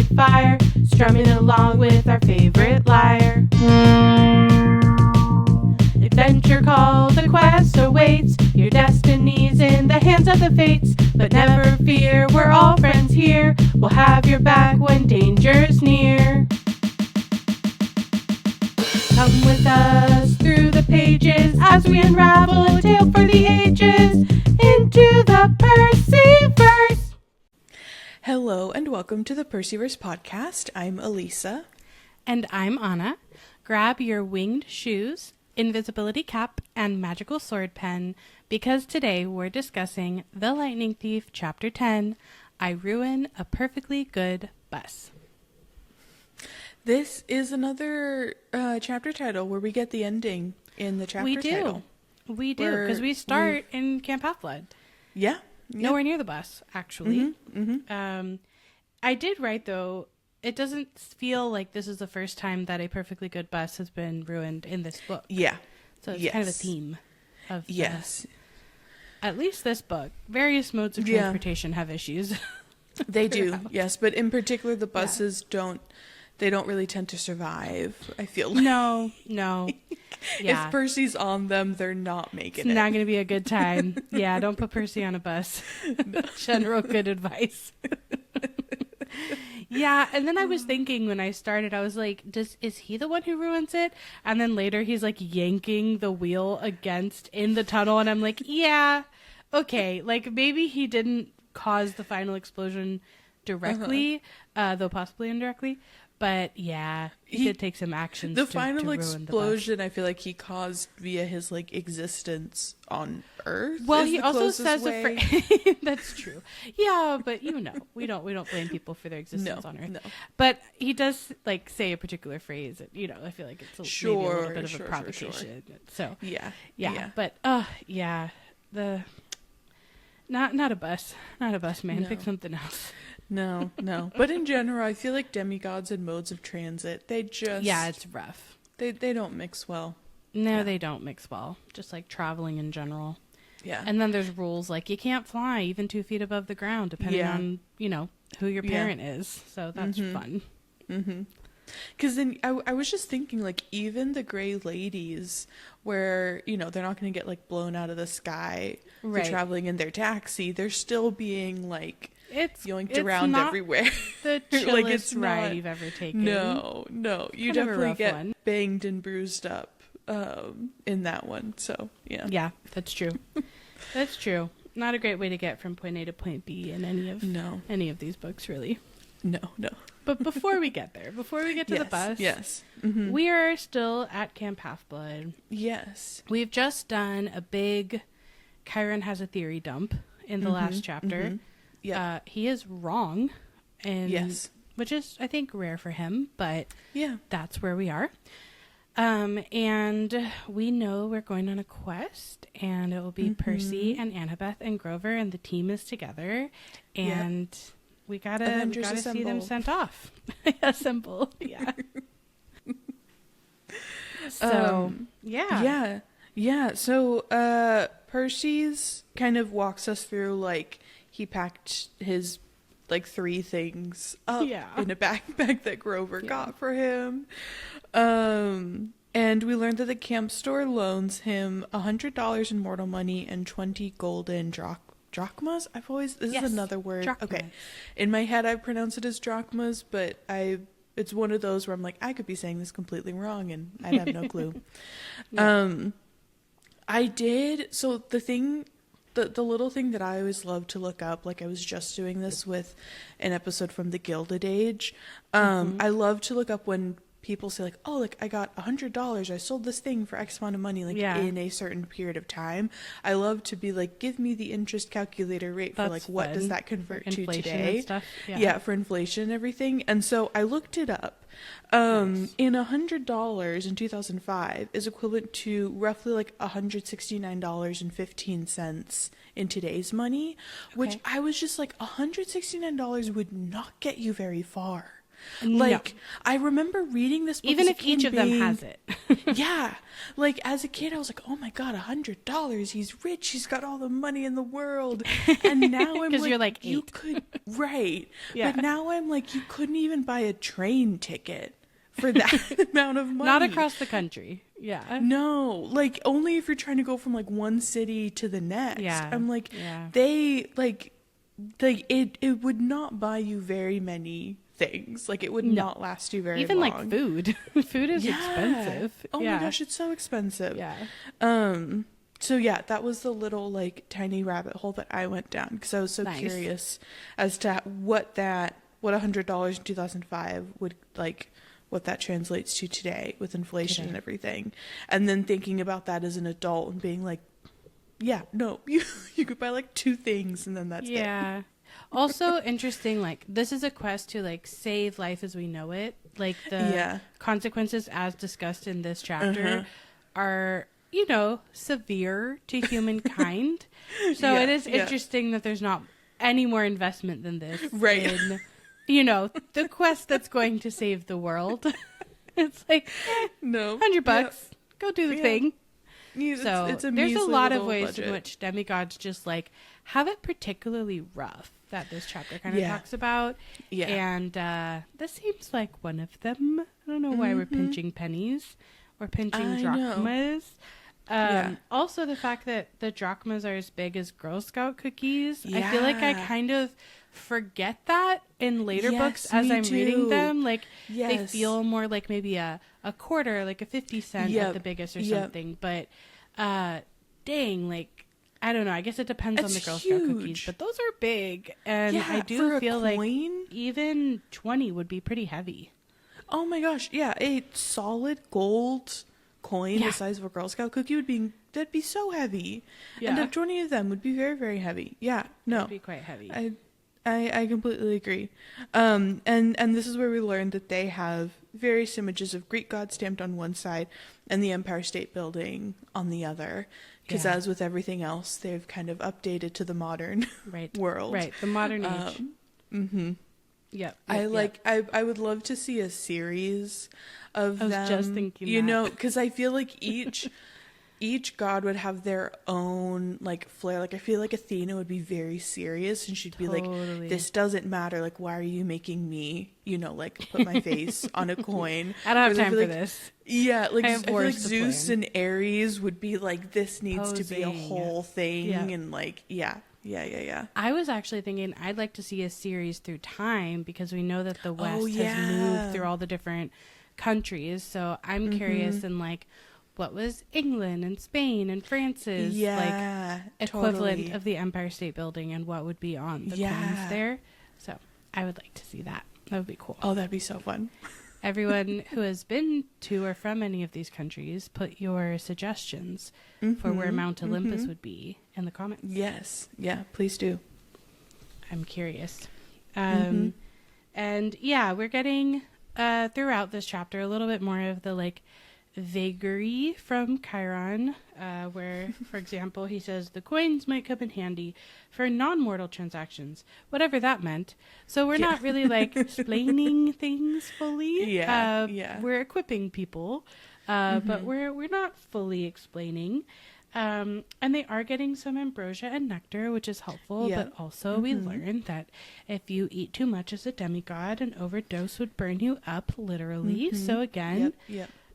campfire, strumming along with our favorite lyre. Adventure called the quest awaits, your destiny's in the hands of the fates. But never fear, we're all friends here, we'll have your back when danger's near. Come with us through the pages as we unravel a tale for the ages into the Percy-Verse. Hello and welcome to the Percy-Verse Podcast. I'm Alisa. And I'm Anna. Grab your winged shoes, invisibility cap, and magical sword pen, because today we're discussing The Lightning Thief, Chapter 10, I Ruin a Perfectly Good Bus. This is another chapter title where we get the ending in the chapter title. We do, because we start in Camp Half-Blood. Yeah. Nowhere near the bus, actually. Mm-hmm. I did write, though, it doesn't feel like this is the first time that a perfectly good bus has been ruined in this book. Yeah. So it's kind of a theme of at least this book. Various modes of transportation have issues. They do, yes. But in particular, the buses don't really tend to survive, I feel like. No. Yeah. If Percy's on them, they're not making it. It's not going to be a good time. Yeah, don't put Percy on a bus. No. General good advice. Yeah, and then I was thinking when I started, I was like, is he the one who ruins it? And then later he's like yanking the wheel against in the tunnel, and I'm like, yeah, okay. Like maybe he didn't cause the final explosion directly, though possibly indirectly. But yeah, he did take some actions. The to final ruin explosion, the bus. I feel like he caused via his like existence on Earth. Well, he also says that's true. Yeah, but we don't blame people for their existence on Earth. No. But he does like say a particular phrase. That, I feel like it's maybe a little bit of a provocation. So yeah. But the not a bus, man. No. Pick something else. No. But in general, I feel like demigods and modes of transit, they just... Yeah, it's rough. They don't mix well. No, they don't mix well. Just like traveling in general. Yeah. And then there's rules like you can't fly even 2 feet above the ground, depending on, who your parent is. So that's fun. Mm-hmm. Because then I was just thinking, like, even the Grey Ladies, where, they're not going to get, like, blown out of the sky for traveling in their taxi, they're still being, like... It's yoinked around everywhere. The chillest ride you've ever taken. No. You definitely get banged and bruised up in that one. So, yeah. Yeah, that's true. That's true. Not a great way to get from point A to point B in any of these books, really. No. But before we get there, to the bus, we are still at Camp Half-Blood. Yes. We've just done a big Chiron has a theory dump in the last chapter. Yeah, he is wrong, which is, I think, rare for him, but that's where we are. And we know we're going on a quest, and it will be Percy and Annabeth and Grover, and the team is together, and we gotta see them sent off. Assemble, yeah. So, yeah. So, Percy's kind of walks us through, like, he packed his, like, 3 things up in a backpack that Grover got for him. And we learned that the camp store loans him $100 in mortal money and 20 golden drachmas. This is another word. Drachmas. Okay. In my head, I pronounce it as drachmas, but it's one of those where I'm like, I could be saying this completely wrong, and I'd have no clue. I did. So the little thing that I always love to look up, like I was just doing this with an episode from the Gilded Age. I love to look up when people say, like, oh, like, I got $100. I sold this thing for X amount of money, like, in a certain period of time. I love to be like, give me the interest calculator rate for, like, what does that convert to today? And stuff. Yeah, for inflation and everything. And so I looked it up. In $100 in 2005 is equivalent to roughly, like, $169.15 in today's money, which I was just like, $169 would not get you very far. Like, I remember reading this book even if each of them has it. Yeah. Like, as a kid, I was like, oh my God, $100. He's rich. He's got all the money in the world. And now I'm like, you're like 8. You could, right. Yeah. But now I'm like, you couldn't even buy a train ticket for that amount of money. Not across the country. Yeah. No. Like, only if you're trying to go from, like, one city to the next. Yeah. I'm like, they, like it would not buy you very many things. Like, it would not last you very long. Even like food. Food is expensive. Oh my gosh, it's so expensive. Yeah. So yeah, that was the little like tiny rabbit hole that I went down because I was so curious as to what $100 in 2005 would like, what that translates to today with inflation and everything. And then thinking about that as an adult and being like, yeah, no, you could buy like 2 things and then that's it. Yeah. Also interesting, like, this is a quest to like save life as we know it. Like, the consequences as discussed in this chapter are, you know, severe to humankind. So it is interesting that there's not any more investment than this in, you know, the quest that's going to save the It's like, no, $100, go do the thing. So it's there's a lot of ways in which demigods just like have it particularly rough that this chapter kind of talks about. Yeah. And this seems like one of them. I don't know why we're pinching pennies or pinching drachmas. Also the fact that the drachmas are as big as Girl Scout cookies. I feel like I kind of forget that in later books as I'm reading them. Like they feel more like maybe a quarter, like a 50 cent at the biggest or something. But dang, like, I don't know. I guess it depends on the Girl Scout cookies, but those are big. And I do feel like even 20 would be pretty heavy. Oh my gosh. Yeah. A solid gold coin the size of a Girl Scout cookie that'd be so heavy. Yeah. And 20 of them would be very, very heavy. Yeah. No. It'd be quite heavy. I completely agree. And this is where we learned that they have various images of Greek gods stamped on one side and the Empire State Building on the other. Because as with everything else, they've kind of updated to the modern world. Right, the modern age. Yep. I would love to see a series of them. I was just thinking that. You know, because I feel like each god would have their own like flair. Like I feel like Athena would be very serious and she'd be like, this doesn't matter, like why are you making me, you know, like put my face on a coin. I don't have time for this. Yeah, like I feel like Zeus and Ares would be like, this needs to be a whole thing. And like yeah. I was actually thinking I'd like to see a series through time because we know that the West has moved through all the different countries. So I'm curious in like, what was England and Spain and France's like equivalent of the Empire State Building and what would be on the coins there. So I would like to see that. That would be cool. Oh, that'd be so fun. Everyone who has been to or from any of these countries, put your suggestions for where Mount Olympus would be in the comments. Yes. Yeah, please do. I'm curious. And yeah, we're getting throughout this chapter a little bit more of the like vagary from Chiron, where, for example, he says the coins might come in handy for non-mortal transactions, whatever that meant. So we're not really like explaining things fully. We're equipping people, but we're not fully explaining. And they are getting some ambrosia and nectar, which is helpful, but also we learned that if you eat too much as a demigod, an overdose would burn you up, literally. So again,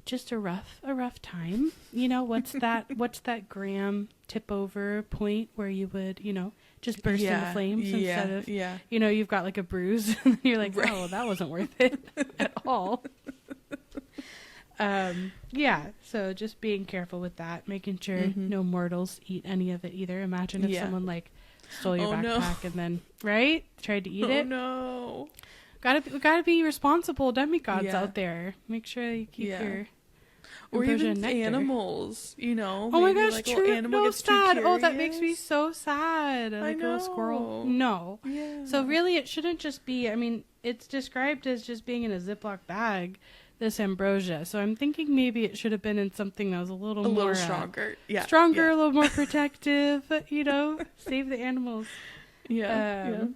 just a rough time. You know, what's that gram tip over point where you would, you know, just burst into flames instead of, you know, you've got like a bruise and you're like, oh, that wasn't worth it at all. So just being careful with that, making sure no mortals eat any of it either. Imagine if someone like stole your backpack and then tried to eat it. No. Gotta be responsible demigods out there. Make sure you keep your or even nectar. Animals, you know. Oh my gosh, like true. Animal gets sad. Oh, that makes me so sad. Like a little squirrel. No. Yeah. So really, it shouldn't just be. I mean, it's described as just being in a Ziploc bag. This ambrosia. So I'm thinking maybe it should have been in something that was a little more stronger. Stronger, a little more protective. You know, save the animals. Yeah.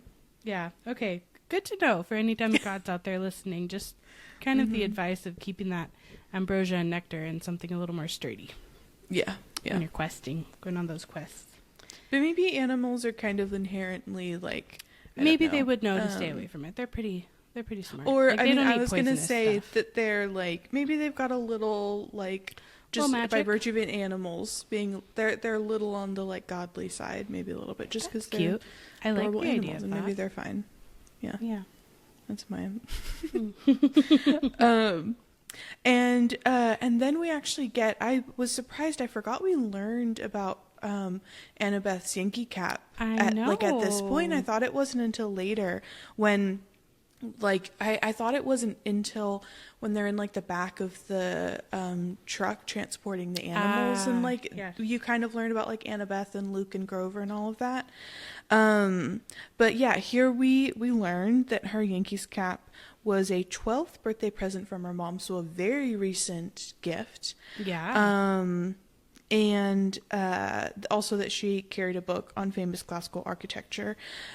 Okay. good to know for any demigods out there listening. Just kind of the advice of keeping that ambrosia and nectar in something a little more sturdy. Yeah. When you're questing, going on those quests. But maybe animals are kind of inherently like... Maybe they would know to stay away from it. They're pretty smart. Or, like, I was going to say that they're like, maybe they've got a little like, just by virtue of it, animals being, they're a little on the like godly side, maybe a little bit, just because they're cute. I like the idea of and that. maybe they're fine. Yeah. Yeah. That's my... And then we actually get, I was surprised, I forgot we learned about Annabeth's Yankee cap at this point. I thought it wasn't until later when like I thought it wasn't until when they're in like the back of the truck transporting the animals and like you kind of learn about like Annabeth and Luke and Grover and all of that. But yeah, here we learned that her Yankees cap was a 12th birthday present from her mom, so a very recent gift. Yeah. And also that she carried a book on famous classical architecture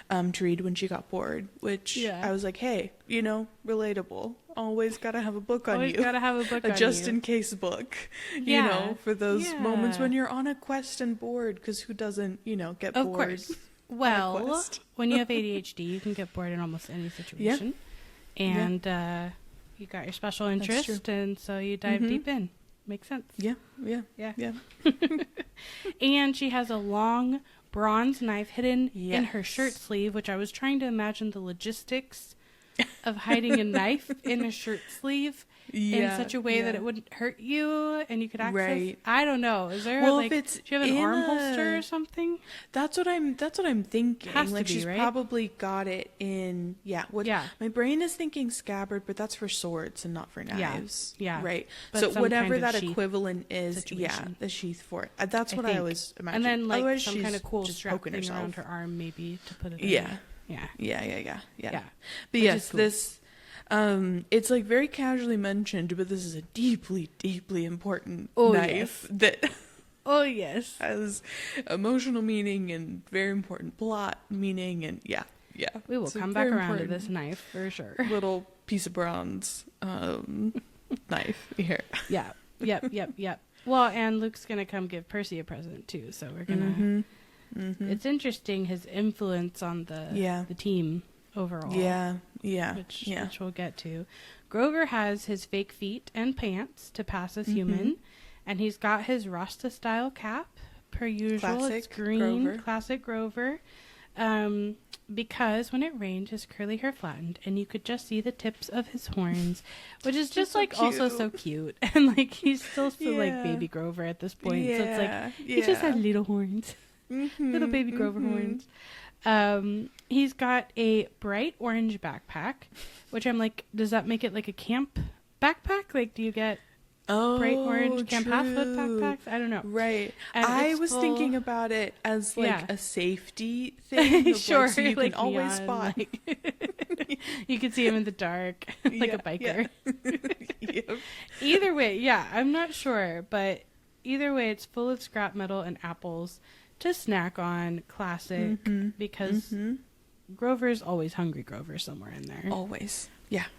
to read when she got bored, which I was like, hey, relatable. Always got to have a book on you. Always got to have a book on you. A just-in-case book, for those moments when you're on a quest and bored, because who doesn't, get bored? Of course. Well, when you have ADHD, you can get bored in almost any situation. And you got your special interest, and so you dive deep in. Makes sense. Yeah. And she has a long bronze knife hidden in her shirt sleeve, which I was trying to imagine the logistics of hiding a knife in a shirt sleeve in such a way that it wouldn't hurt you and you could access. Right. I don't know. Is there do you have an arm holster or something? That's what I'm thinking. Has like to be, she's right? probably got it in my brain is thinking scabbard, but that's for swords and not for knives. Yeah. Right. But so whatever that equivalent is, situation. The sheath for it. That's what I was imagining. And then like otherwise, some kind of cool strap thing around her arm maybe to put it in. Yeah. But yes, cool. This it's like very casually mentioned, but this is a deeply, deeply important knife that has emotional meaning and very important plot meaning, and we will come back around to this knife for sure. Little piece of bronze knife here. Yep. Well, and Luke's gonna come give Percy a present too, so we're gonna. It's interesting his influence on the team overall. Which we'll get to. Grover has his fake feet and pants to pass as human, and he's got his Rasta style cap per usual. Classic it's green, Grover. Classic Grover. Because when it rained, his curly hair flattened, and you could just see the tips of his horns, which is just like also so cute, and like he's still like baby Grover at this point, so it's like he just had little horns. Little baby Grover horns. He's got a bright orange backpack, which I'm like, does that make it like a camp backpack? Like, do you get bright orange Camp Half-Foot backpacks? I don't know. Right. And I was thinking about it as like a safety thing. Sure. So you like can always spot. You can see him in the dark, like a biker. Yep. Either way, I'm not sure, but either way, it's full of scrap metal and apples to snack on. Classic, because Grover's always hungry. Grover somewhere in there. Always.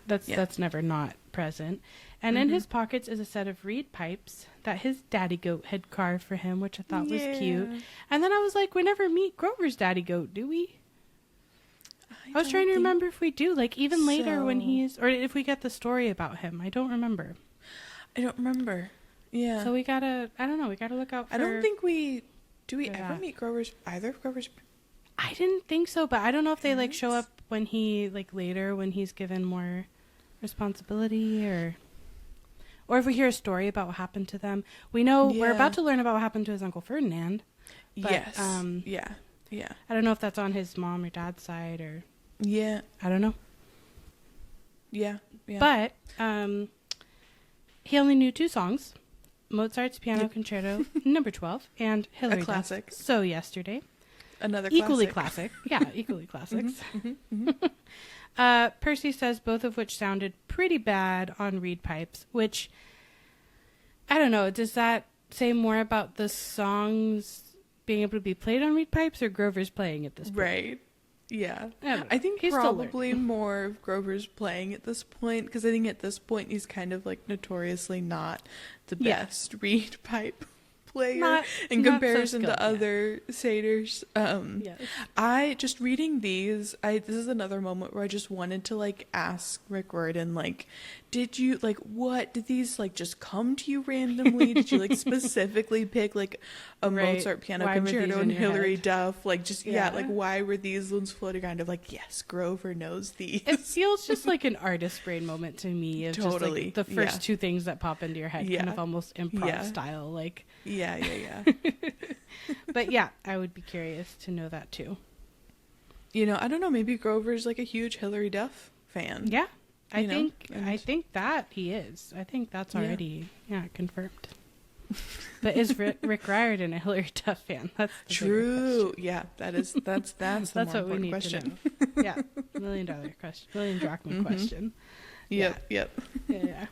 That's never not present. And in his pockets is a set of reed pipes that his daddy goat had carved for him, which I thought was cute. And then I was like, we never meet Grover's daddy goat, do we? I was trying to remember if we do, like even later when he's, or if we get the story about him. I don't remember. Yeah. So we gotta look out for... I don't think do we ever meet either of Grover's... I didn't think so, but I don't know if they like show up when he like later when he's given more responsibility, or if we hear a story about what happened to them. We know we're about to learn about what happened to his Uncle Ferdinand. But, yes. I don't know if that's on his mom or dad's side, or I don't know. Yeah. But he only knew 2 songs: Mozart's Piano Concerto Number 12 and Hilary a classic. Duff's So Yesterday. Another equally classic. Equally classics. Percy says both of which sounded pretty bad on reed pipes, which I don't know. Does that say more about the songs being able to be played on reed pipes, or Grover's playing at this point? Right. Yeah. I think he's probably more of Grover's playing at this point, because I think at this point he's kind of like notoriously not the best reed pipe player in comparison to other satyrs. I just reading these, this is another moment where I just wanted to like ask Rick Riordan, like, did you like, what did these like just come to you randomly? Did you like specifically pick like a Mozart piano concerto and Hilary Duff, like just like why were these ones floating around? Of like, yes, Grover knows these. It feels just like an artist brain moment to me, of just like the first two things that pop into your head, kind of almost improv style, like but yeah, I would be curious to know that too. You know, I don't know, maybe Grover's like a huge Hilary Duff fan. Yeah, I think that he is. I think that's already confirmed. But is Rick Riordan a Hilary Duff fan? That's the true. Yeah, that's the that's more what we need question. To know. Yeah, $1 million question, $1 million drachma question. Yep. Yeah.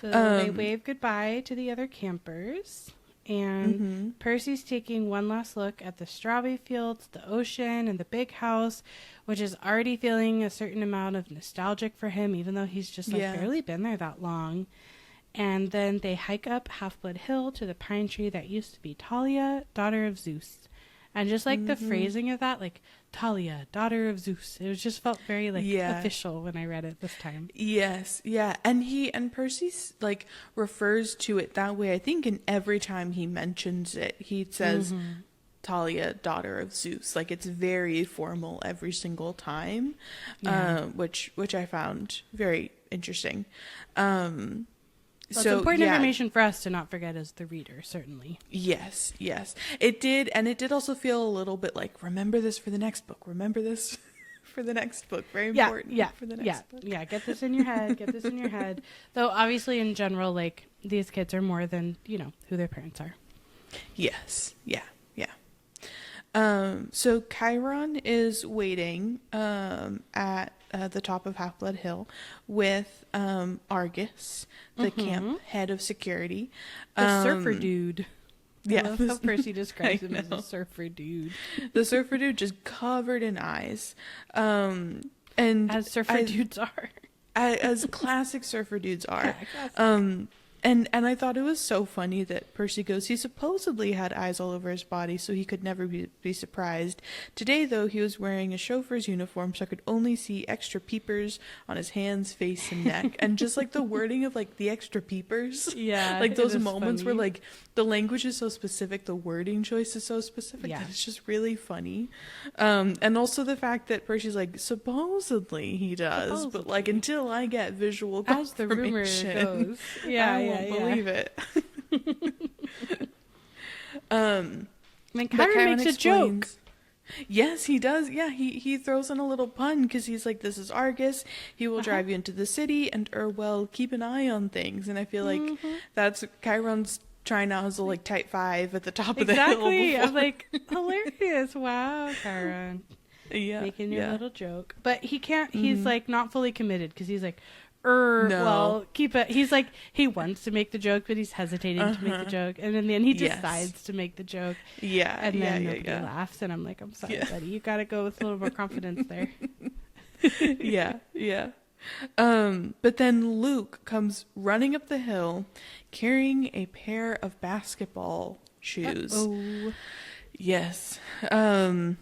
So they wave goodbye to the other campers, and Percy's taking one last look at the strawberry fields, the ocean, and the big house, which is already feeling a certain amount of nostalgic for him, even though he's just like barely been there that long. And then they hike up Half-Blood Hill to the pine tree that used to be Talia, daughter of Zeus. And just like the phrasing of that, like Talia, daughter of Zeus, it just felt very like official when I read it this time. Yes, yeah, and Percy like refers to it that way. I think in every time he mentions it, he says Talia, daughter of Zeus. Like it's very formal every single time, which I found very interesting. Well, so it's important information for us to not forget as the reader, certainly. Yes. It did, and it did also feel a little bit like, remember this for the next book. Remember this for the next book. Very important for the next book. Yeah, get this in your head. Though, obviously, in general, like, these kids are more than, you know, who their parents are. Yes, yeah. So Chiron is waiting at the top of Half-Blood Hill with Argus, the camp head of security. The surfer dude. I love how Percy describes him as a surfer dude. The surfer dude just covered in eyes. And as surfer dudes are. As classic surfer dudes are. And I thought it was so funny that Percy goes, he supposedly had eyes all over his body, so he could never be surprised. Today, though, he was wearing a chauffeur's uniform, so I could only see extra peepers on his hands, face, and neck. And just like the wording of like the extra peepers. Yeah. Like those moments where like the language is so specific, the wording choice is so specific that it's just really funny. And also the fact that Percy's like, supposedly he does, but like until I get visual confirmation. As the rumor goes. Yeah. I won't believe it. Chiron makes a joke. Yes, he does. Yeah, he throws in a little pun because he's like, this is Argus. He will drive you into the city and, keep an eye on things. And I feel like that's Chiron's trying to hustle like type 5 at the top of the hill. Exactly. I'm like, hilarious. Wow, Chiron. Yeah. Making your little joke. But he can't, he's like not fully committed because he's like, well, keep it. He's like, he wants to make the joke, but he's hesitating to make the joke. And in the end, he decides to make the joke. Yeah. And then nobody laughs. And I'm like, I'm sorry, buddy. You got to go with a little more confidence there. Yeah. But then Luke comes running up the hill carrying a pair of basketball shoes. Oh. Yes. And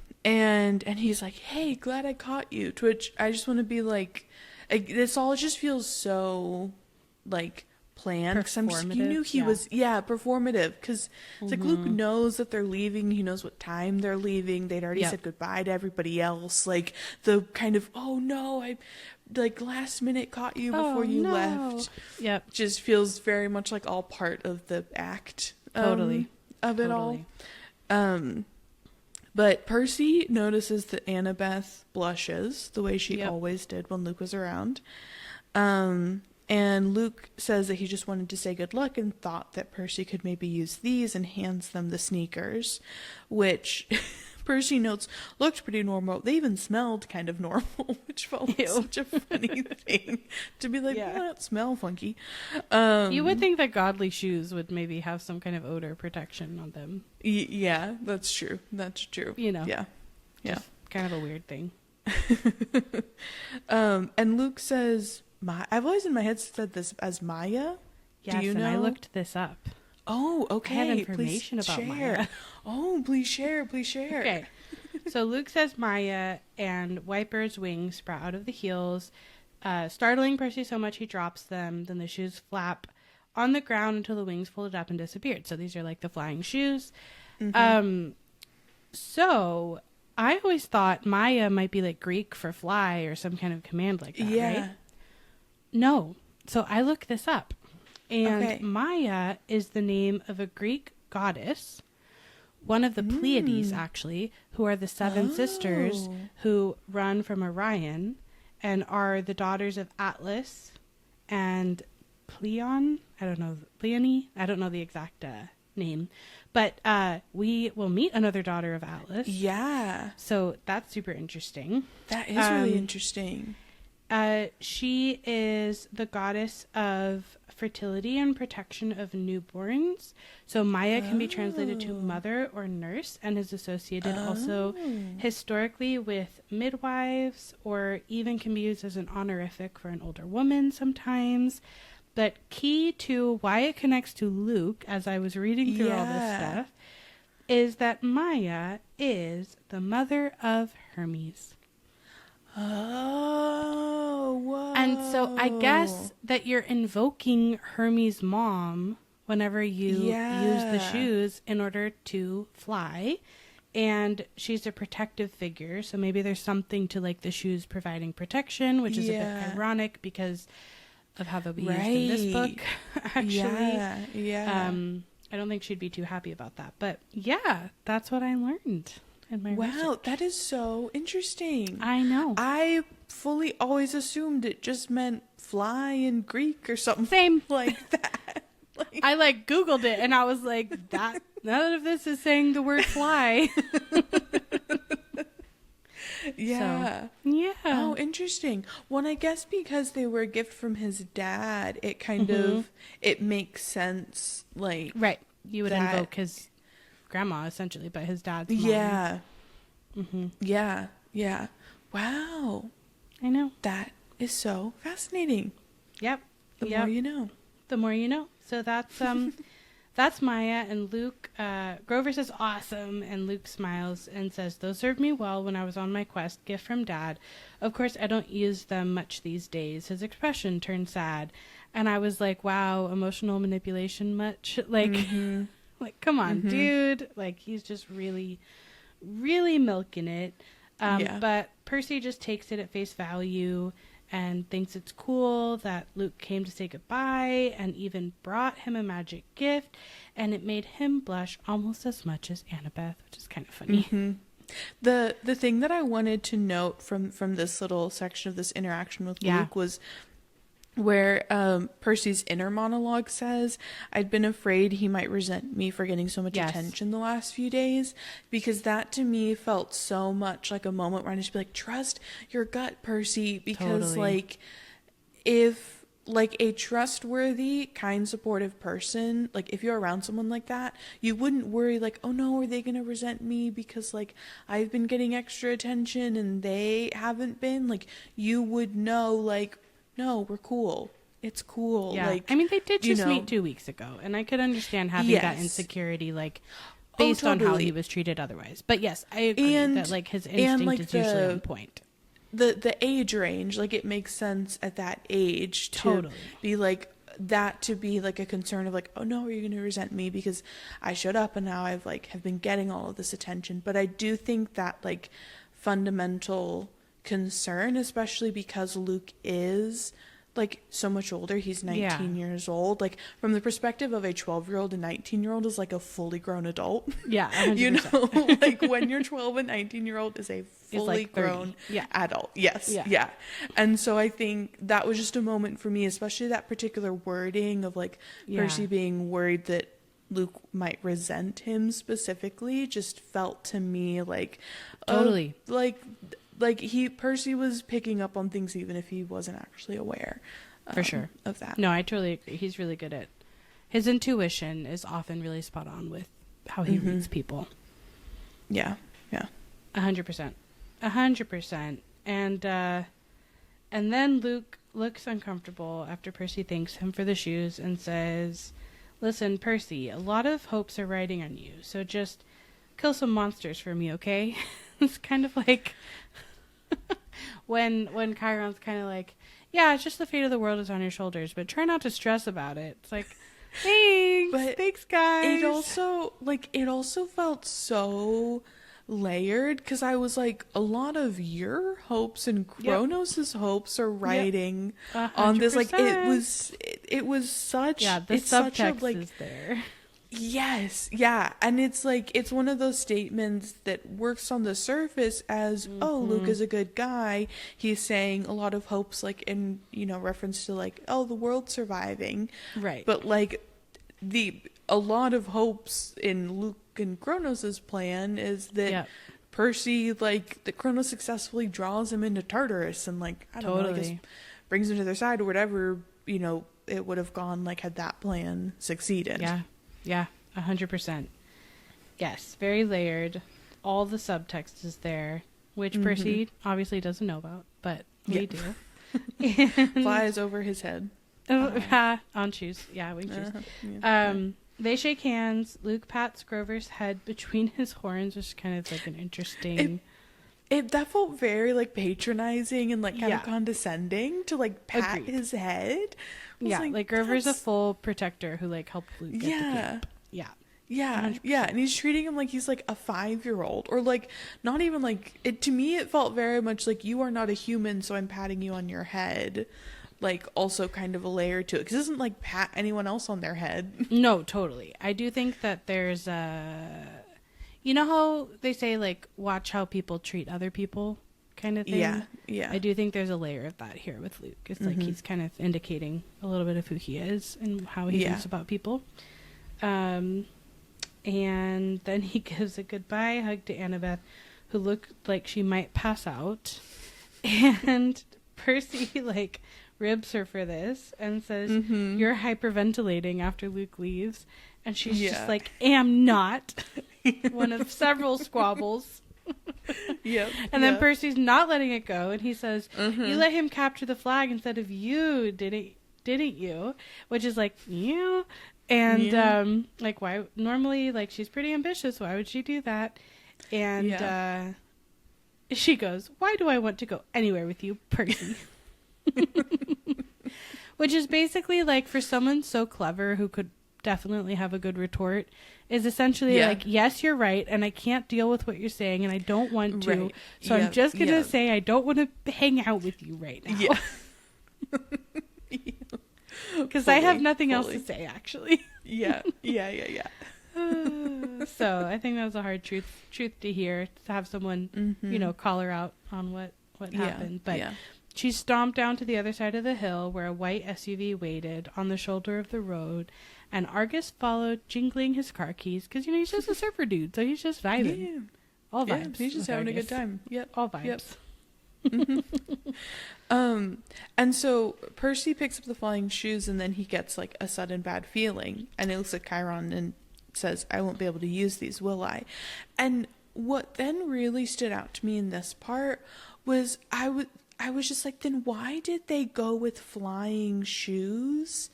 he's like, hey, glad I caught you. To which I just want to be like, this all just feels so like planned, because you knew he was performative, because it's like Luke knows that they're leaving, he knows what time they're leaving, they'd already said goodbye to everybody else, like the kind of, oh no, I like last minute caught you before you left, just feels very much like all part of the act of it all. But Percy notices that Annabeth blushes the way she always did when Luke was around. And Luke says that he just wanted to say good luck and thought that Percy could maybe use these, and hands them the sneakers, which Percy notes looked pretty normal. They even smelled kind of normal, which felt like such a funny thing to be like, well, that smell funky. You would think that godly shoes would maybe have some kind of odor protection on them. Yeah, that's true. You know. Yeah. kind of a weird thing. And Luke says, I've always in my head said this as Maya. Yes, Do you know? And I looked this up. Oh, okay. I had information please about share. Maya. Oh, please share. Okay. So Luke says Maya, and Wiper's wings sprout out of the heels, startling Percy so much he drops them. Then the shoes flap on the ground until the wings folded up and disappeared. So these are like the flying shoes. Mm-hmm. So I always thought Maya might be like Greek for fly or some kind of command like that, right? No. So I looked this up. And Maya is the name of a Greek goddess, one of the Pleiades, actually, who are the seven sisters who run from Orion and are the daughters of Atlas and Pleione. Pleione? I don't know the exact name. But we will meet another daughter of Atlas. Yeah. So that's super interesting. That is really interesting. She is the goddess of fertility and protection of newborns. So Maya can be translated to mother or nurse and is associated also historically with midwives, or even can be used as an honorific for an older woman sometimes. But key to why it connects to Luke, as I was reading through all this stuff, is that Maya is the mother of Hermes. Oh, whoa. And so I guess that you're invoking Hermes' mom whenever you use the shoes in order to fly. And she's a protective figure. So maybe there's something to like the shoes providing protection, which is a bit ironic because of how they'll be used in this book, actually. Yeah. I don't think she'd be too happy about that. But yeah, that's what I learned. Wow, that is so interesting. I know. I fully always assumed it just meant fly in Greek or something. Same. Like that. I Googled it and I was like, that none of this is saying the word fly. Yeah. So, yeah. Oh, interesting. Well, I guess because they were a gift from his dad, it kind of, it makes sense. Like, right. You would invoke his grandma essentially, but his dad's mom. Yeah. Yeah. Wow. I know. That is so fascinating. Yep. The more you know. The more you know. So that's that's Maya, and Luke. Grover says awesome, and Luke smiles and says, "Those served me well when I was on my quest. Gift from Dad. Of course, I don't use them much these days." His expression turned sad, and I was like, "Wow, emotional manipulation much?" Like, like, come on, dude. Like, he's just really, really milking it. But Percy just takes it at face value and thinks it's cool that Luke came to say goodbye and even brought him a magic gift, and it made him blush almost as much as Annabeth, which is kind of funny. The thing that I wanted to note from this little section of this interaction with Luke was where Percy's inner monologue says, "I'd been afraid he might resent me for getting so much attention the last few days," because that to me felt so much like a moment where I just be like, trust your gut, Percy, because like, if like a trustworthy, kind, supportive person, like if you're around someone like that, you wouldn't worry like, oh no, are they gonna resent me because like I've been getting extra attention and they haven't been. Like, you would know, like, no, we're cool. It's cool. Yeah. Like, I mean, they did just meet 2 weeks ago, and I could understand having that insecurity, like, based on how he was treated otherwise. But yes, I agree that like his instinct is usually on point. The age range, like, it makes sense at that age to be like that, to be like a concern of like, oh no, are you going to resent me because I showed up and now I've like have been getting all of this attention. But I do think that like fundamental concern, especially because Luke is like so much older, he's 19 years old, like from the perspective of a 12-year-old, a 19-year-old is like a fully grown adult. 100%. You know, like when you're 12, a 19-year-old is a fully like grown adult. And so I think that was just a moment for me, especially that particular wording of like Percy being worried that Luke might resent him specifically, just felt to me like Percy was picking up on things even if he wasn't actually aware for sure of that. No, I totally agree. He's really good at his intuition is often really spot on with how he reads people. 100%. 100%. And then Luke looks uncomfortable after Percy thanks him for the shoes and says, listen, Percy, a lot of hopes are riding on you, so just kill some monsters for me, okay? It's kind of like when Chiron's kind of like, yeah, it's just the fate of the world is on your shoulders, but try not to stress about it. It's like, thanks guys. It also felt so layered, because I was like, a lot of your hopes and Kronos' hopes are riding on this. Like, it was such, the subtext is there. Yes, yeah, and it's like, it's one of those statements that works on the surface as, oh, Luke is a good guy. He's saying a lot of hopes, like, in, reference to, like, oh, the world's surviving. Right. But, like, a lot of hopes in Luke and Kronos' plan is that Percy, like, that Kronos successfully draws him into Tartarus and, like, I don't know, I guess brings him to their side or whatever, it would have gone, like, had that plan succeeded. Yeah, 100%. Yes, very layered. All the subtext is there, which Percy obviously doesn't know about, but we do. Flies over his head. On shoes. Yeah, wing shoes. They shake hands. Luke pats Grover's head between his horns, which is kind of like an interesting... That felt very, like, patronizing and, like, kind of condescending to, like, pat his head. Yeah, like Grover's a full protector who, like, helped Luke get the cape. Yeah. Yeah, 100%. Yeah, and he's treating him like he's, like, a 5-year-old. Or, like, not even, like... To me, it felt very much like, you are not a human, so I'm patting you on your head. Like, also kind of a layer to it. Because it doesn't, like, pat anyone else on their head. No, totally. I do think that there's a... You know how they say, like, watch how people treat other people kind of thing? Yeah. I do think there's a layer of that here with Luke. It's like he's kind of indicating a little bit of who he is and how he thinks about people. And then he gives a goodbye hug to Annabeth, who looked like she might pass out. And Percy, like, ribs her for this and says, you're hyperventilating after Luke leaves. And she's just like, am not. One of several squabbles. And then Percy's not letting it go, and he says, you let him capture the flag instead of you, didn't you? Which is like, and like, why normally, like, she's pretty ambitious, why would she do that? And she goes, why do I want to go anywhere with you, Percy? Which is basically like, for someone so clever who could definitely have a good retort, is essentially like, yes, you're right, and I can't deal with what you're saying, and I don't want to, so I'm just gonna say I don't want to hang out with you right now. Because I have nothing else to say, actually. Yeah. So I think that was a hard truth to hear, to have someone call her out on what happened. But she stomped down to the other side of the hill where a white SUV waited on the shoulder of the road, and Argus followed, jingling his car keys, because, he's just a surfer dude, so he's just vibing. All vibes. He's just having a good time. Yep. All vibes. And so Percy picks up the flying shoes, and then he gets, like, a sudden bad feeling, and he looks at Chiron and says, I won't be able to use these, will I? And what then really stood out to me in this part was I was just like, then why did they go with flying shoes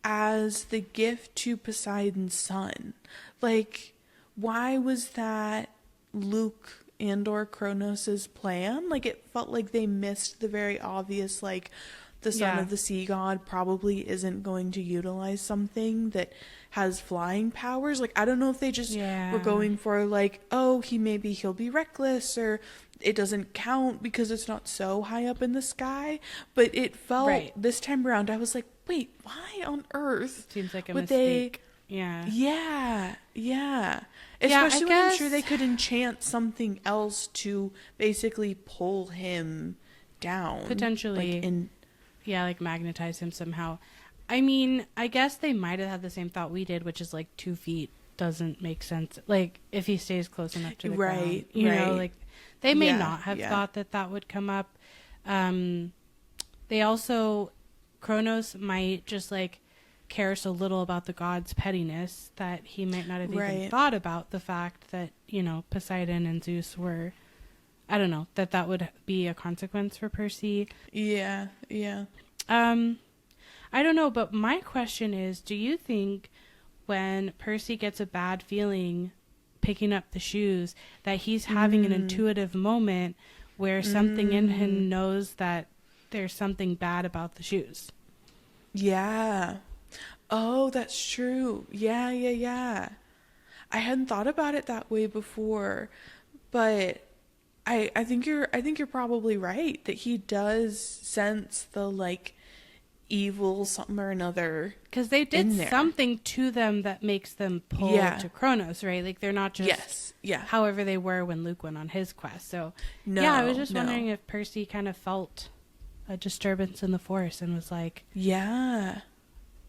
as the gift to Poseidon's son? Like, why was that Luke and or Kronos' plan? Like, it felt like they missed the very obvious, like, the son of the sea god probably isn't going to utilize something that has flying powers. Like, I don't know if they just were going for, like, oh, he'll be reckless, or it doesn't count because it's not so high up in the sky. But it felt, this time around, I was like, wait, why on earth seems like a would mistake. Yeah. Especially when I'm sure they could enchant something else to basically pull him down. Potentially. Like magnetize him somehow. I mean, I guess they might have had the same thought we did, which is like 2 feet doesn't make sense. Like, if he stays close enough to the ground. You know, like, they may not have thought that would come up. They also, Kronos might just, like, care so little about the god's pettiness that he might not have even thought about the fact that, Poseidon and Zeus were I don't know, that would be a consequence for Percy. Yeah. I don't know, but my question is, do you think when Percy gets a bad feeling picking up the shoes that he's having an intuitive moment where something in him knows that there's something bad about the shoes? Yeah. Oh, that's true. Yeah. I hadn't thought about it that way before, but I think you're probably right that he does sense the like evil something or another, because they did something to them that makes them pull to Kronos, right? Like they're not just however they were when Luke went on his quest. So I was just wondering if Percy kind of felt a disturbance in the Force and was like,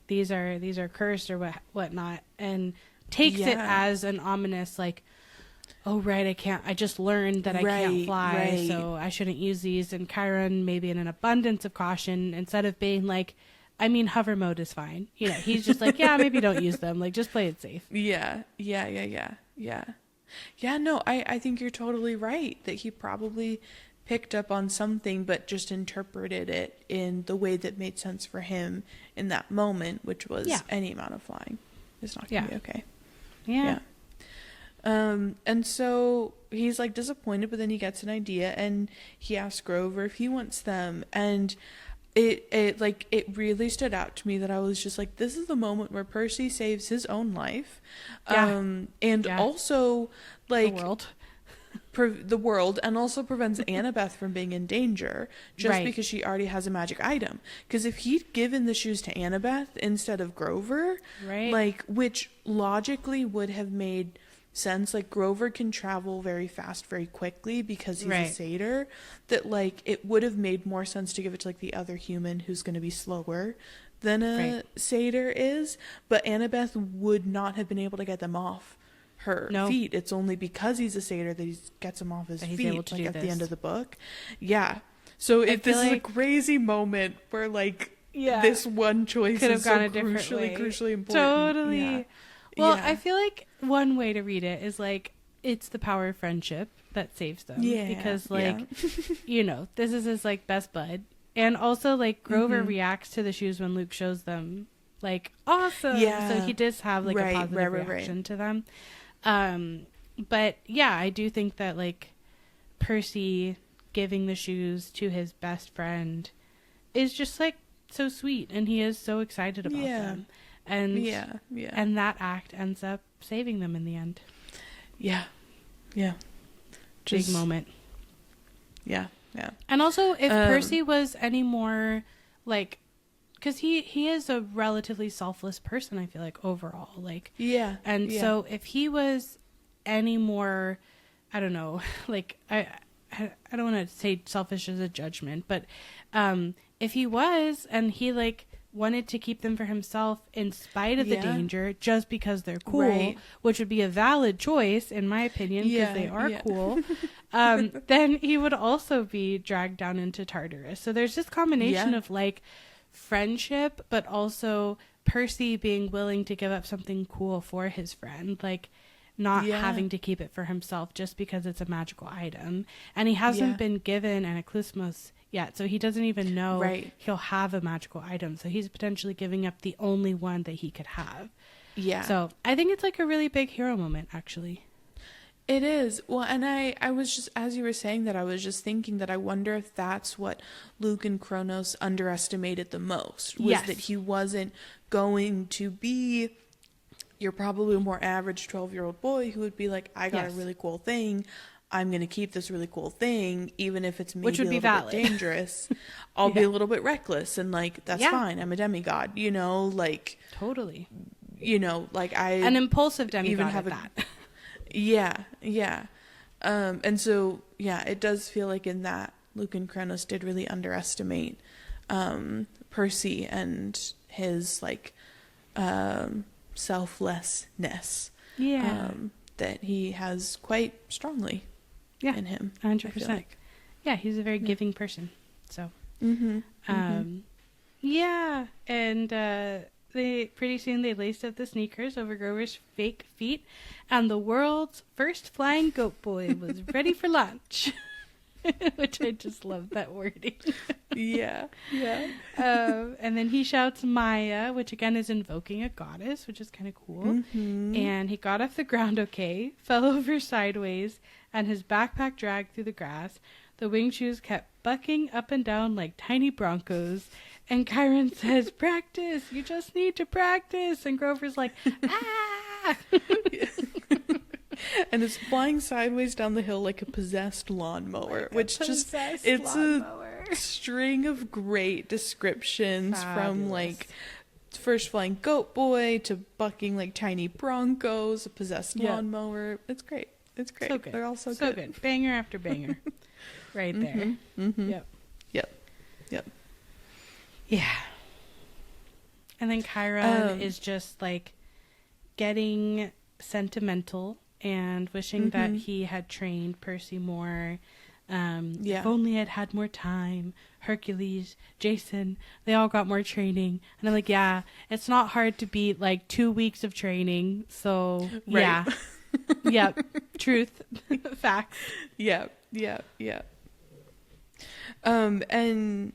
these are cursed or whatnot, and takes it as an ominous like, oh right, I just learned that I can't fly, so I shouldn't use these. And Chiron, maybe in an abundance of caution, instead of being like, I mean, hover mode is fine, you know, he's just like, yeah, maybe don't use them, like just play it safe. Yeah, no, I think you're totally right that he probably picked up on something but just interpreted it in the way that made sense for him in that moment, which was any amount of flying is not gonna be okay. And so he's like disappointed, but then he gets an idea and he asks Grover if he wants them. And it really stood out to me that I was just like, this is the moment where Percy saves his own life. Also like the world, and also prevents Annabeth from being in danger just because she already has a magic item. Because if he'd given the shoes to Annabeth instead of Grover, like, which logically would have made sense, like Grover can travel very fast very quickly because he's a satyr, that like it would have made more sense to give it to like the other human who's going to be slower than a satyr is. But Annabeth would not have been able to get them off her feet. It's only because he's a satyr that he gets them off his feet, like at the end of the book. So this is a crazy moment where like this one choice could have gone a different way. Crucially important. Totally. Well, I feel like one way to read it is like it's the power of friendship that saves them. Because like you know, this is his like best bud, and also like Grover reacts to the shoes when Luke shows them like awesome. So he does have like a positive reaction to them. But I do think that like Percy giving the shoes to his best friend is just like so sweet, and he is so excited about them. And and that act ends up saving them in the end. Big moment. And also if Percy was any more like, because he is a relatively selfless person, I feel like, overall, like so if he was any more, I don't know, like I don't want to say selfish as a judgment, but if he was, and he like wanted to keep them for himself in spite of the danger just because they're cool, which would be a valid choice in my opinion because they are cool, then he would also be dragged down into Tartarus. So there's this combination of like friendship, but also Percy being willing to give up something cool for his friend, like not having to keep it for himself just because it's a magical item. And he hasn't been given an Eclysmos yet, so he doesn't even know he'll have a magical item, so he's potentially giving up the only one that he could have. So I think it's like a really big hero moment, actually. It is. Well, and I was just, as you were saying that, I was just thinking that I wonder if that's what Luke and Kronos underestimated the most, was that he wasn't going to be your probably more average 12-year-old boy who would be like, I got a really cool thing, I'm going to keep this really cool thing, even if it's maybe a little bit dangerous. I'll be a little bit reckless, and like, that's fine. I'm a demigod, you know, like. Totally. You know, like an impulsive demigod even have that. And so, it does feel like in that, Luke and Kronos did really underestimate Percy and his like selflessness that he has quite strongly in him. 100%. Like. Yeah, he's a very giving person. So, and they pretty soon they laced up the sneakers over Grover's fake feet, and the world's first flying goat boy was ready for lunch. Which I just love that wording. Yeah. And then he shouts Maya, which again is invoking a goddess, which is kind of cool. Mm-hmm. And he got off the ground okay, fell over sideways, and his backpack dragged through the grass. The winged shoes kept bucking up and down like tiny broncos. And Chiron says, practice, you just need to practice. And Grover's like, ah! And it's flying sideways down the hill like a possessed lawnmower, it's lawnmower. A string of great descriptions. Fabulous. From like first flying goat boy to bucking like tiny broncos, a possessed lawnmower. It's great. So good. They're all so good. Banger after banger. Right there. Mm-hmm. Yep. Yeah. And then Chiron is just like getting sentimental and wishing that he had trained Percy more. If only I'd had more time. Hercules, Jason, they all got more training. And I'm like, yeah, it's not hard to beat like 2 weeks of training. So yeah. Yep. Truth. Facts. Yeah. And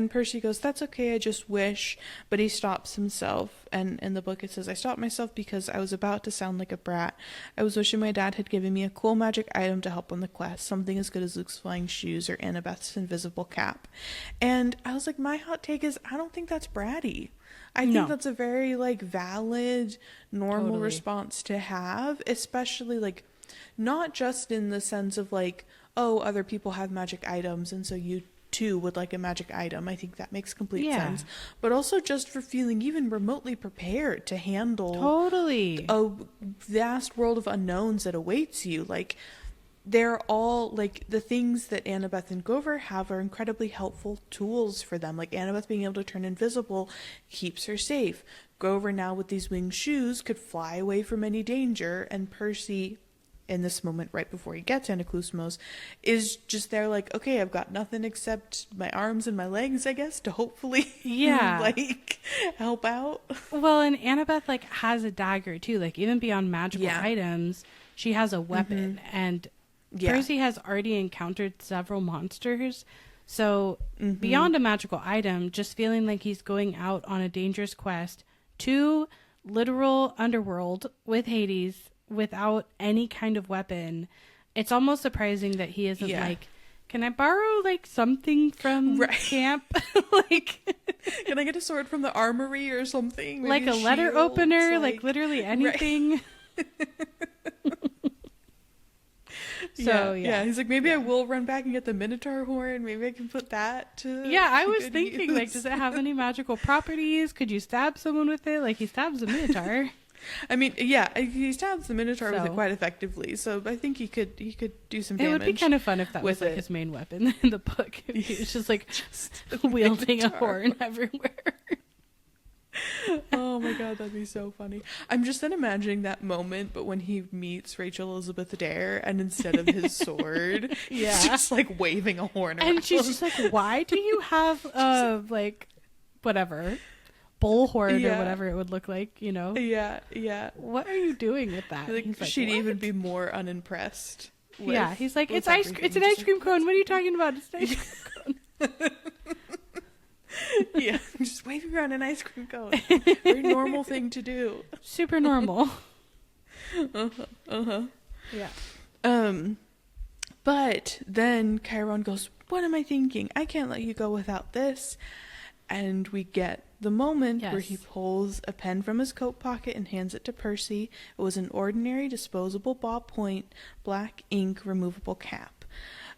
Percy goes, that's okay, I just wish, but he stops himself, and in the book it says, I stopped myself because I was about to sound like a brat. I was wishing my dad had given me a cool magic item to help on the quest, something as good as Luke's flying shoes or Annabeth's invisible cap. And I was like, my hot take is, I don't think that's bratty. I think that's a very like valid, normal response to have, especially like not just in the sense of like, oh, other people have magic items and so you too would like a magic item. I think that makes complete sense. But also just for feeling even remotely prepared to handle a vast world of unknowns that awaits you. Like, they're all like the things that Annabeth and Grover have are incredibly helpful tools for them. Like Annabeth being able to turn invisible keeps her safe. Grover now with these winged shoes could fly away from any danger, and Percy in this moment right before he gets Anaclusmos is just there like, okay, I've got nothing except my arms and my legs, I guess, to hopefully like help out. Well, and Annabeth like has a dagger too, like even beyond magical items she has a weapon. And Percy has already encountered several monsters, so beyond a magical item, just feeling like he's going out on a dangerous quest to literal underworld with Hades without any kind of weapon. It's almost surprising that he isn't like, can I borrow like something from camp? Like, can I get a sword from the armory or something? Maybe like a letter opener, like literally anything. So he's like, maybe I will run back and get the Minotaur horn. Maybe I can put that to I was thinking like, does it have any magical properties? Could you stab someone with it? Like he stabs a Minotaur. I mean, he stabs the Minotaur with it quite effectively, so I think he could do some damage. It would be kind of fun if that was like his main weapon in the book. If he was just like wielding a horn everywhere. Oh my god, that'd be so funny. I'm just then imagining that moment, but when he meets Rachel Elizabeth Dare, and instead of his sword, he's just like waving a horn around. And she's just like, why do you have like whatever bullhorn or whatever it would look like, you know? What are you doing with that? Like, she'd even be more unimpressed with, he's like, it's an ice cream cone. What are you talking about? It's an ice cream cone. Just waving around an ice cream cone. Very normal thing to do. Super normal. But then Chiron goes, what am I thinking? I can't let you go without this. And we get the moment where he pulls a pen from his coat pocket and hands it to Percy. It was an ordinary disposable ballpoint, black ink, removable cap.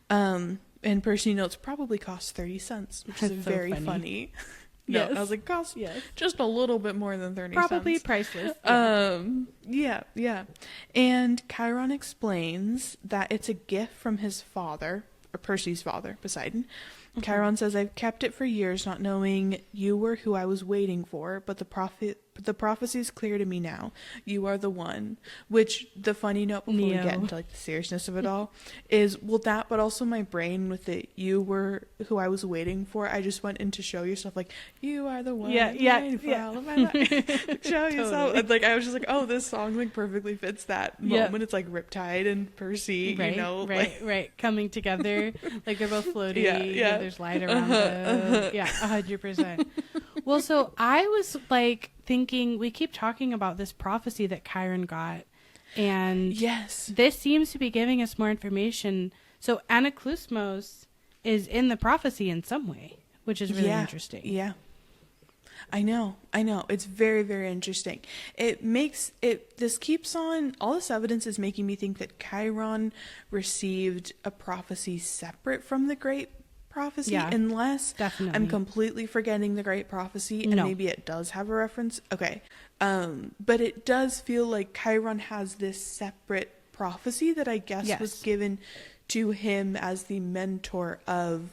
And Percy notes probably cost 30 cents, which is very funny. I was like, cost just a little bit more than 30 cents. Probably priceless. And Chiron explains that it's a gift from his father, or Percy's father, Poseidon, Chiron says, I've kept it for years, not knowing you were who I was waiting for, but the prophecy is clear to me now. You are the one. Which, the funny note before we get into like the seriousness of it all is, well, that, but also my brain with it, you were who I was waiting for. I just went into show yourself, like, you are the one. All of my life. Show yourself. And like, I was just like, oh, this song like perfectly fits that moment. It's like Riptide and Percy, right, you know, right, coming together, like they're both floating. And there's light around them. Yeah, 100%. Well, so I was like thinking, we keep talking about this prophecy that Chiron got, and this seems to be giving us more information. So Anaklusmos is in the prophecy in some way, which is really interesting. Yeah. I know. It's very, very interesting. This keeps on, all this evidence is making me think that Chiron received a prophecy separate from the Great Prophecy, unless I'm completely forgetting the Great Prophecy, and maybe it does have a reference. Okay. But it does feel like Chiron has this separate prophecy that I guess was given to him as the mentor of,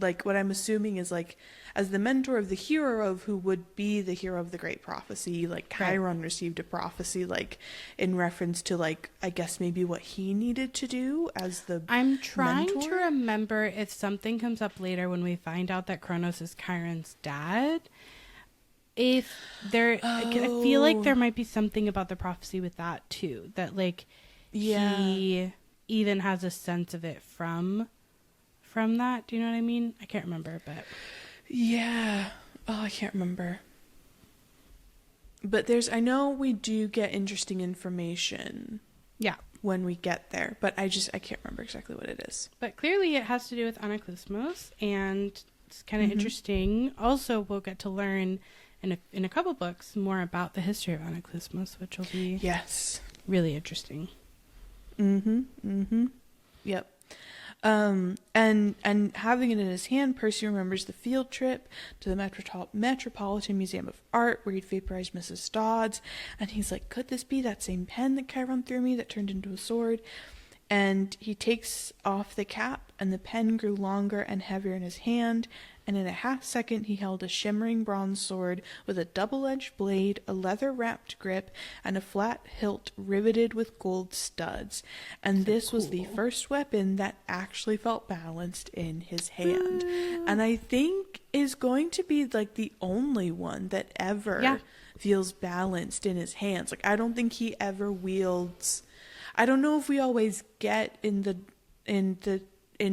like, what I'm assuming is like, as the mentor of the hero of who would be the hero of the Great Prophecy, like Chiron received a prophecy, like in reference to, like, I guess maybe what he needed to do as the I'm trying mentor. to remember if something comes up later when we find out that Kronos is Chiron's dad. If there, I feel like there might be something about the prophecy with that too, that like he even has a sense of it from that. Do you know what I mean? I can't remember, but I can't remember. But I know we do get interesting information. Yeah. When we get there, but I can't remember exactly what it is. But clearly it has to do with Anaklusmos, and it's kind of interesting. Also, we'll get to learn in a couple books more about the history of Anaklusmos, which will be really interesting. Yep. And having it in his hand, Percy remembers the field trip to the Metropolitan Museum of Art where he'd vaporized Mrs. Dodds, and he's like, could this be that same pen that Chiron threw me that turned into a sword? And he takes off the cap, and the pen grew longer and heavier in his hand, and in a half-second he held a shimmering bronze sword with a double-edged blade, a leather-wrapped grip, and a flat hilt riveted with gold studs. And this was the first weapon that actually felt balanced in his hand. And I think is going to be like the only one that ever feels balanced in his hands. Like, I don't think he ever wields... I don't know if we always get in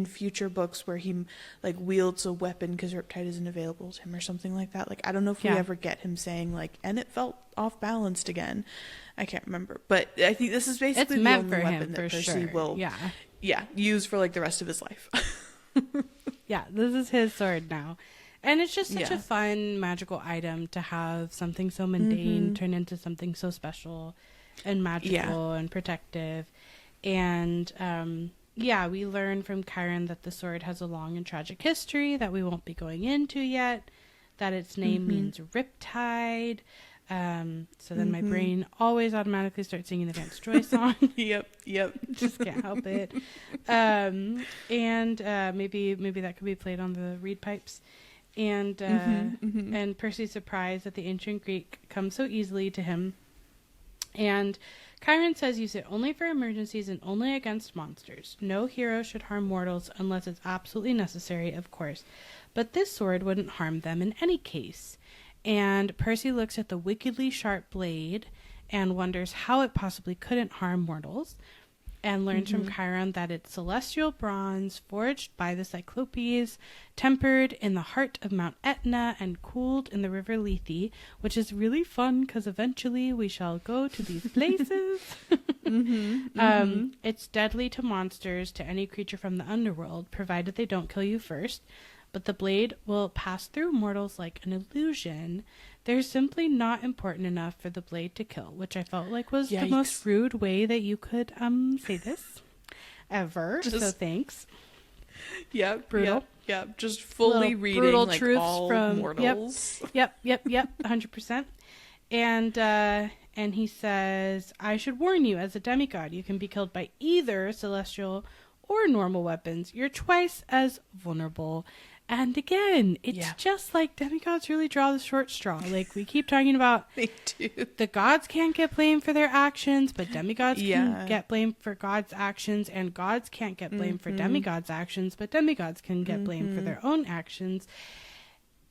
future books where he like wields a weapon because Riptide isn't available to him or something like that. Like, I don't know if we ever get him saying like, and it felt off balanced again. I can't remember, but I think this is basically the only weapon that Percy will use for like the rest of his life. This is his sword now. And it's just such a fun magical item to have something so mundane turn into something so special and magical and protective. And we learn from Chiron that the sword has a long and tragic history that we won't be going into yet, that its name means Riptide. So then my brain always automatically starts singing the Vance Joy song. Yep. Just can't help it. And maybe that could be played on the reed pipes. And and Percy's surprised that the ancient Greek comes so easily to him. And Chiron says use it only for emergencies and only against monsters. No hero should harm mortals unless it's absolutely necessary, of course. But this sword wouldn't harm them in any case. And Percy looks at the wickedly sharp blade and wonders how it possibly couldn't harm mortals, and learns from Chiron that it's celestial bronze forged by the Cyclopes, tempered in the heart of Mount Etna and cooled in the river Lethe, which is really fun because eventually we shall go to these places. It's deadly to monsters, to any creature from the underworld, provided they don't kill you first. But the blade will pass through mortals like an illusion. They're simply not important enough for the blade to kill, which I felt like was the most rude way that you could say this ever. So thanks. Yeah, brutal. Yeah, just fully reading brutal like truths all from mortals. Yep, 100%. And he says, I should warn you, as a demigod, you can be killed by either celestial or normal weapons, you're twice as vulnerable. And again, it's just like demigods really draw the short straw. Like we keep talking about, they do. The gods can't get blamed for their actions, but demigods can get blamed for gods' actions, and gods can't get blamed for demigods' actions, but demigods can get blamed for their own actions.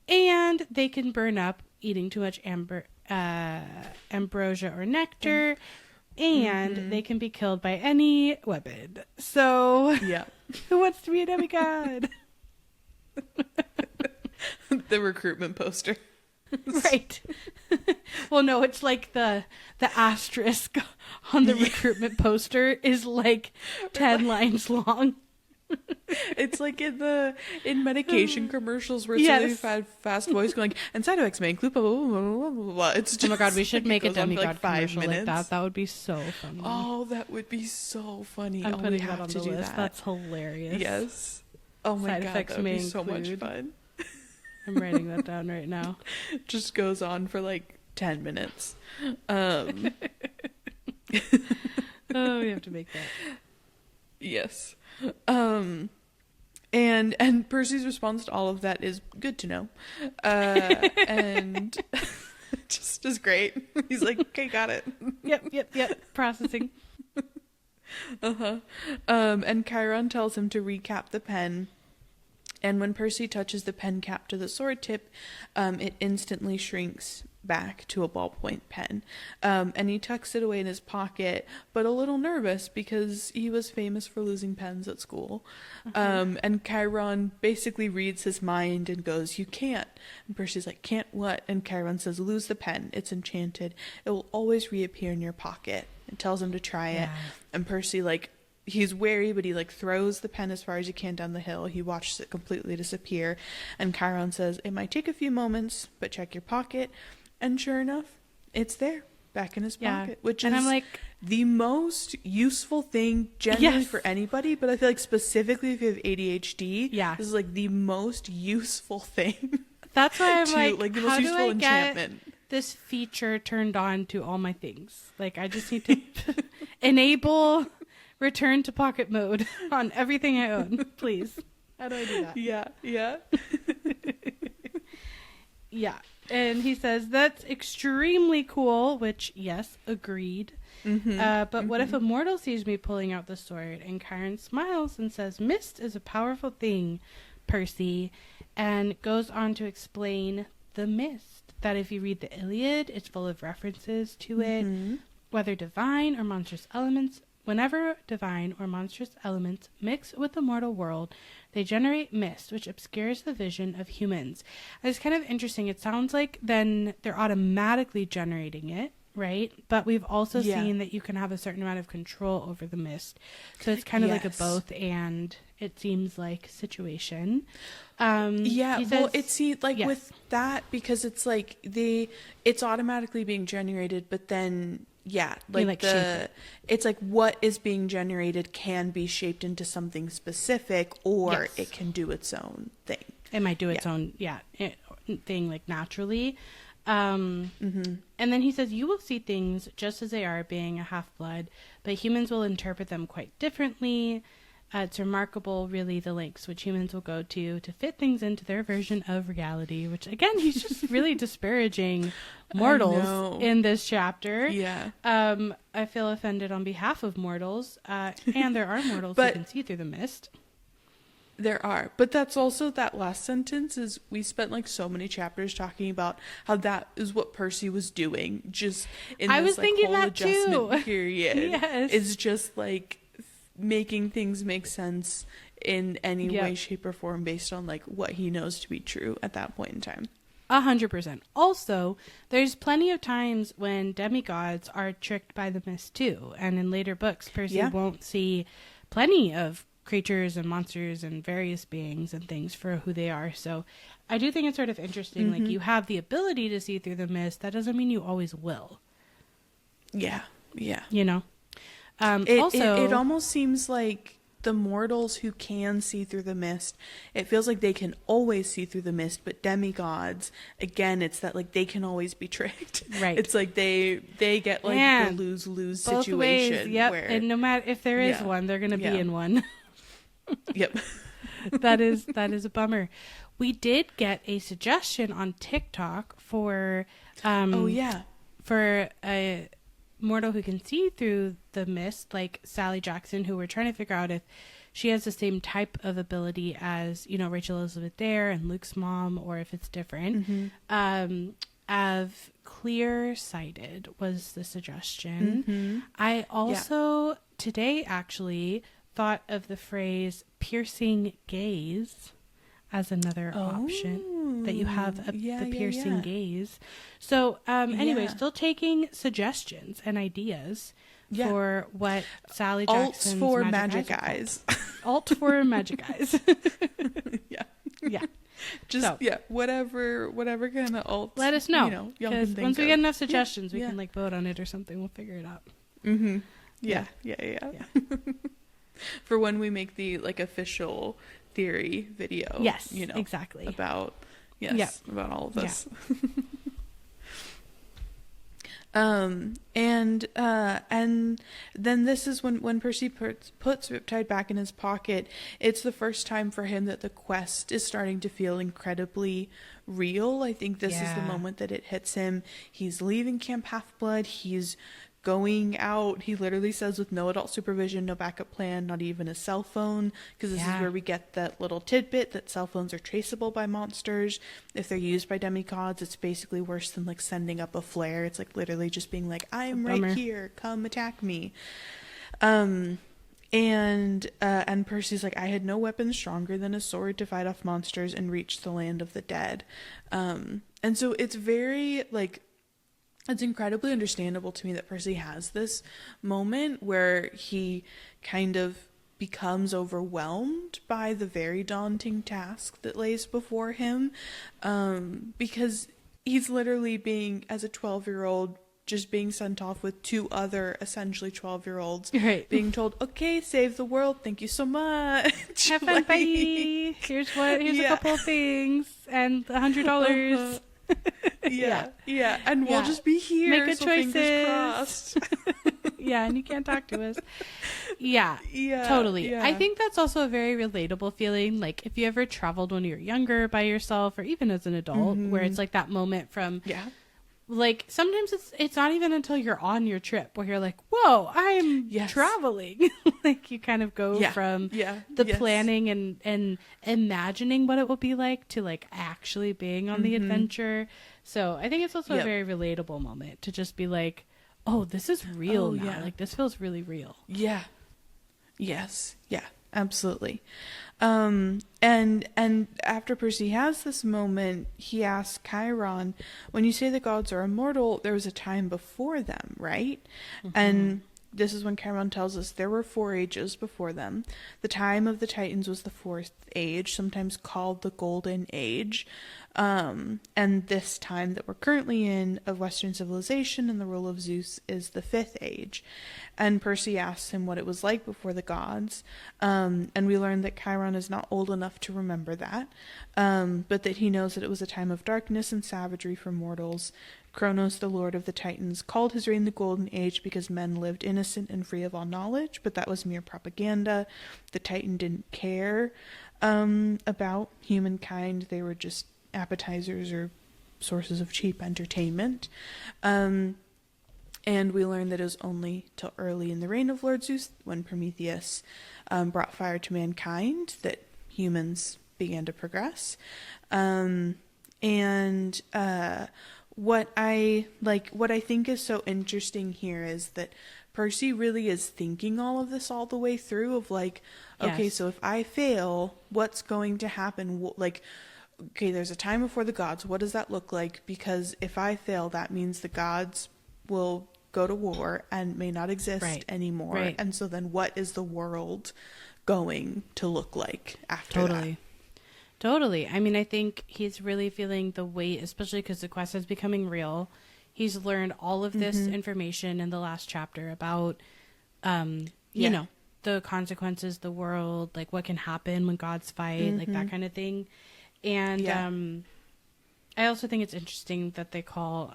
And they can burn up eating too much ambrosia or nectar, and they can be killed by any weapon. So, who wants to be a demigod? The recruitment poster. Right. Well, no, it's like the asterisk on the recruitment poster is like 10 lines long. It's like in medication commercials where it's really fast voice going, and side effects may include blah, blah, blah, blah, blah, blah. It's just, oh my god, we should make a demigod like 5 commercial minutes. Like that. That would be so funny. Oh, that would be so funny. I'm putting that on the list. That's hilarious. Yes. Oh my god, that would be so much fun. I'm writing that down right now. Just goes on for like 10 minutes. Oh, we have to make that. Yes. And Percy's response to all of that is good to know. And just is great. He's like, okay, got it. Yep. Processing. And Chiron tells him to recap the pen. And when Percy touches the pen cap to the sword tip, it instantly shrinks back to a ballpoint pen. And he tucks it away in his pocket, but a little nervous because he was famous for losing pens at school. And Chiron basically reads his mind and goes, you can't. And Percy's like, can't what? And Chiron says, lose the pen. It's enchanted. It will always reappear in your pocket. And tells him to try it. And Percy, he's wary, but he throws the pen as far as he can down the hill. He watches it completely disappear. And Chiron says, it might take a few moments, but check your pocket. And sure enough, it's there, back in his pocket, which is the most useful thing generally for anybody. But I feel like specifically if you have ADHD, this is the most useful thing. That's why I'm the most useful enchantment. Get this feature turned on to all my things. I just need to enable return to pocket mode on everything I own, please. How do I do that? Yeah. Yeah. And he says, that's extremely cool, which, yes, agreed. But what if a mortal sees me pulling out the sword? And Chiron smiles and says, mist is a powerful thing, Percy, and goes on to explain the mist, that if you read the Iliad, it's full of references to it, whether divine or monstrous elements. Whenever divine or monstrous elements mix with the mortal world, they generate mist, which obscures the vision of humans. And it's kind of interesting. It sounds like then they're automatically generating it, right? But we've also seen that you can have a certain amount of control over the mist. So it's kind of like a both and, it seems like, situation. With that, because it's it's automatically being generated, but then it's what is being generated can be shaped into something specific, or it can do its own thing. It might do its own thing naturally. And then he says, you will see things just as they are, being a half-blood, but humans will interpret them quite differently. It's remarkable, really, the lengths which humans will go to fit things into their version of reality, which, again, he's just really disparaging mortals in this chapter. I feel offended on behalf of mortals, and there are mortals who can see through the mist. There are, but that's also that last sentence is we spent so many chapters talking about how that is what Percy was doing, just in this whole adjustment period. It's just making things make sense in any way, shape, or form based on what he knows to be true at that point in time. 100%. Also, there's plenty of times when demigods are tricked by the mist too, and in later books, Percy won't see plenty of creatures and monsters and various beings and things for who they are. So I do think it's sort of interesting. You have the ability to see through the mist. That doesn't mean you always will. Yeah. You know? It almost seems like the mortals who can see through the mist, it feels like they can always see through the mist, but demigods, again, it's that they can always be tricked. Right. It's they get the lose-lose situation. Ways, and no matter if there is one, they're going to be in one. Yep. That is a bummer. We did get a suggestion on TikTok for for a mortal who can see through the mist, like Sally Jackson, who we're trying to figure out if she has the same type of ability as, you know, Rachel Elizabeth Dare and Luke's mom, or if it's different. Of clear-sighted was the suggestion. I also today actually thought of the phrase piercing gaze as another option, that you have the piercing gaze. So anyway, still taking suggestions and ideas for what Sally Jackson's Alts for magic eyes. Alt for magic eyes. Yeah. Just whatever kind of alt. Let us know. You know, because once we get enough suggestions, we can like vote on it or something. We'll figure it out. Yeah. For when we make the like official theory video. Yes, you know, exactly. About about all of this. And then this is when Percy puts Riptide back in his pocket. It's the first time for him that the quest is starting to feel incredibly real. I think this is the moment that it hits him. He's leaving Camp Half-Blood. He's going out, he literally says, with no adult supervision, no backup plan, not even a cell phone, because this is where we get that little tidbit that cell phones are traceable by monsters. If they're used by demigods, it's basically worse than like sending up a flare. It's like literally just being like, I'm right here, come attack me. And Percy's like, I had no weapon stronger than a sword to fight off monsters and reach the land of the dead. And so it's very like, it's incredibly understandable to me that Percy has this moment where he kind of becomes overwhelmed by the very daunting task that lays before him, because he's literally being, as a 12-year-old, just being sent off with two other essentially 12-year-olds, being told, okay, save the world, thank you so much, have fun, bye, here's a couple of things and $100. And we'll just be here. Make good choices. Fingers crossed. And you can't talk to us. Totally. I think that's also a very relatable feeling. Like if you ever traveled when you were younger by yourself, or even as an adult, where it's like that moment from like sometimes it's not even until you're on your trip where you're like, whoa, I'm traveling. Like you kind of go from the planning and imagining what it will be like to like actually being on the adventure. So I think it's also a very relatable moment to just be like, oh, this is real now. Like this feels really real. Absolutely. And after Percy has this moment, he asks Chiron, when you say the gods are immortal, there was a time before them, right? And this is when Chiron tells us there were 4 ages before them. The time of the Titans was the 4th age, sometimes called the Golden Age. And this time that we're currently in of Western civilization and the rule of Zeus is the 5th age. And Percy asks him what it was like before the gods. And we learn that Chiron is not old enough to remember that, but that he knows that it was a time of darkness and savagery for mortals. Kronos, the lord of the Titans, called his reign the Golden Age because men lived innocent and free of all knowledge, but that was mere propaganda. The Titan didn't care about humankind. They were just appetizers or sources of cheap entertainment. And we learn that it was only till early in the reign of Lord Zeus, when Prometheus brought fire to mankind, that humans began to progress. What I think is so interesting here is that Percy really is thinking all of this all the way through of like, okay, so if I fail, what's going to happen? Like, okay, there's a time before the gods. What does that look like? Because if I fail, that means the gods will go to war and may not exist anymore. And so then what is the world going to look like after that? Totally. I mean, I think he's really feeling the weight, especially because the quest is becoming real. He's learned all of this information in the last chapter about, you know, the consequences, the world, like what can happen when gods fight, like that kind of thing. And I also think it's interesting that they call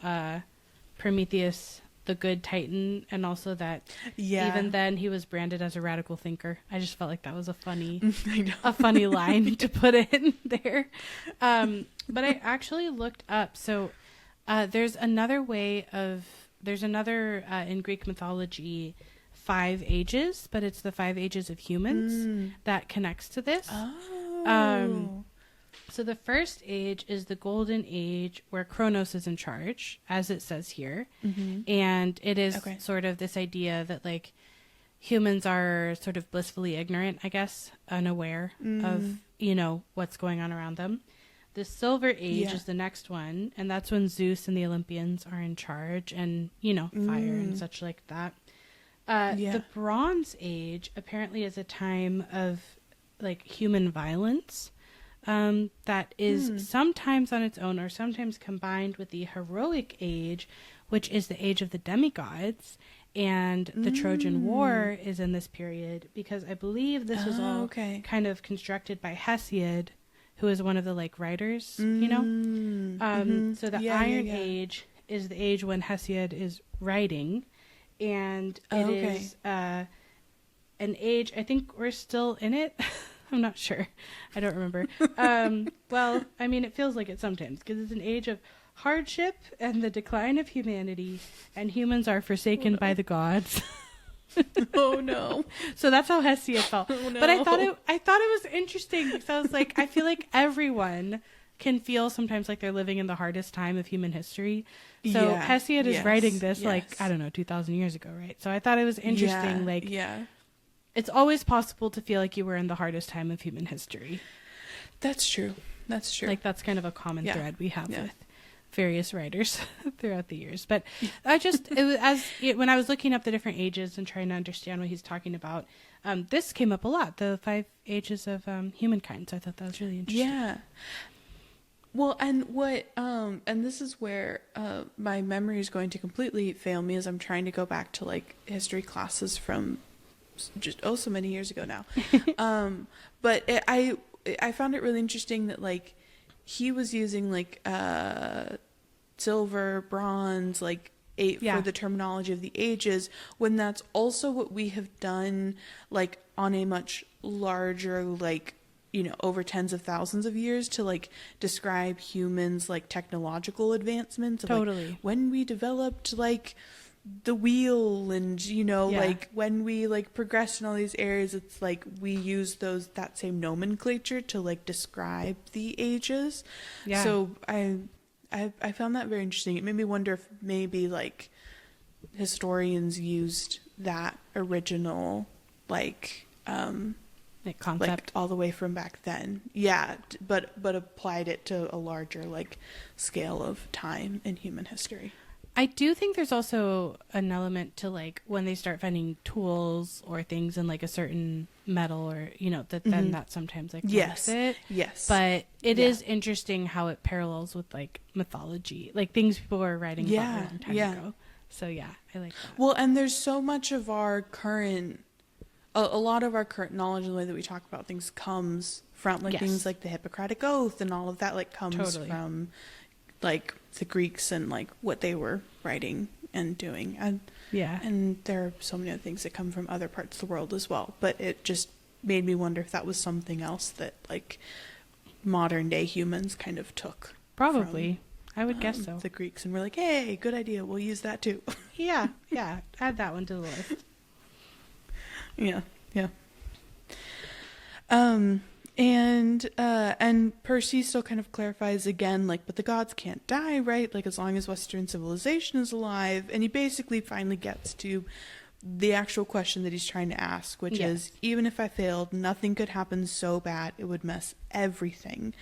Prometheus the good Titan, and also that even then he was branded as a radical thinker. I just felt like that was a funny line to put in there. But I actually looked up. So there's another in Greek mythology 5 ages, but it's the 5 ages of humans that connects to this. So the first age is the golden age, where Kronos is in charge, as it says here. And it is sort of this idea that like humans are sort of blissfully ignorant, I guess, unaware of, what's going on around them. The silver age is the next one, and that's when Zeus and the Olympians are in charge, and fire and such like that. The bronze age apparently is a time of like human violence that is sometimes on its own or sometimes combined with the heroic age, which is the age of the demigods. And the Trojan War is in this period, because I believe this was all kind of constructed by Hesiod, who is one of the like writers, So the Iron Age is the age when Hesiod is writing, and it is an age, I think we're still in it. I'm not sure. I don't remember. Well, I mean, it feels like it sometimes, because it's an age of hardship and the decline of humanity, and humans are forsaken by the gods. Oh no. So that's how Hesiod felt. Oh, no. But I thought it was interesting, because I was like, I feel like everyone can feel sometimes like they're living in the hardest time of human history. So Hesiod is writing this like, I don't know, 2,000 years ago, right? So I thought it was interesting. It's always possible to feel like you were in the hardest time of human history. That's true. Like, that's kind of a common thread we have with various writers throughout the years. But when I was looking up the different ages and trying to understand what he's talking about, this came up a lot, the 5 ages of humankind. So I thought that was really interesting. Yeah. Well, and what, and this is where my memory is going to completely fail me, as I'm trying to go back to like history classes from just so many years ago now. But I found it really interesting that like he was using like silver, bronze, like for the terminology of the ages, when that's also what we have done like on a much larger, like, over tens of thousands of years, to like describe humans, like technological advancements of, like, when we developed like the wheel, and like when we like progressed in all these areas, it's like we use that same nomenclature to like describe the ages. So I found that very interesting. It made me wonder if maybe like historians used that original like concept, like all the way from back then, but applied it to a larger like scale of time in human history. I do think there's also an element to like when they start finding tools or things in like a certain metal, or then that sometimes like connects it. But it is interesting how it parallels with like mythology, like things people were writing about a long time ago. So I like that. Well, and there's so much of our current, a lot of our current knowledge and the way that we talk about things comes from like things like the Hippocratic Oath and all of that, like comes from like the Greeks and like what they were writing and doing, and there are so many other things that come from other parts of the world as well. But it just made me wonder if that was something else that like modern day humans kind of took. Probably, I would guess so. The Greeks, and we're like, hey, good idea, we'll use that too. Add that one to the list. And Percy still kind of clarifies again, like, but the gods can't die, right? Like, as long as Western civilization is alive. And he basically finally gets to the actual question that he's trying to ask, which is, even if I failed, nothing could happen so bad it would mess everything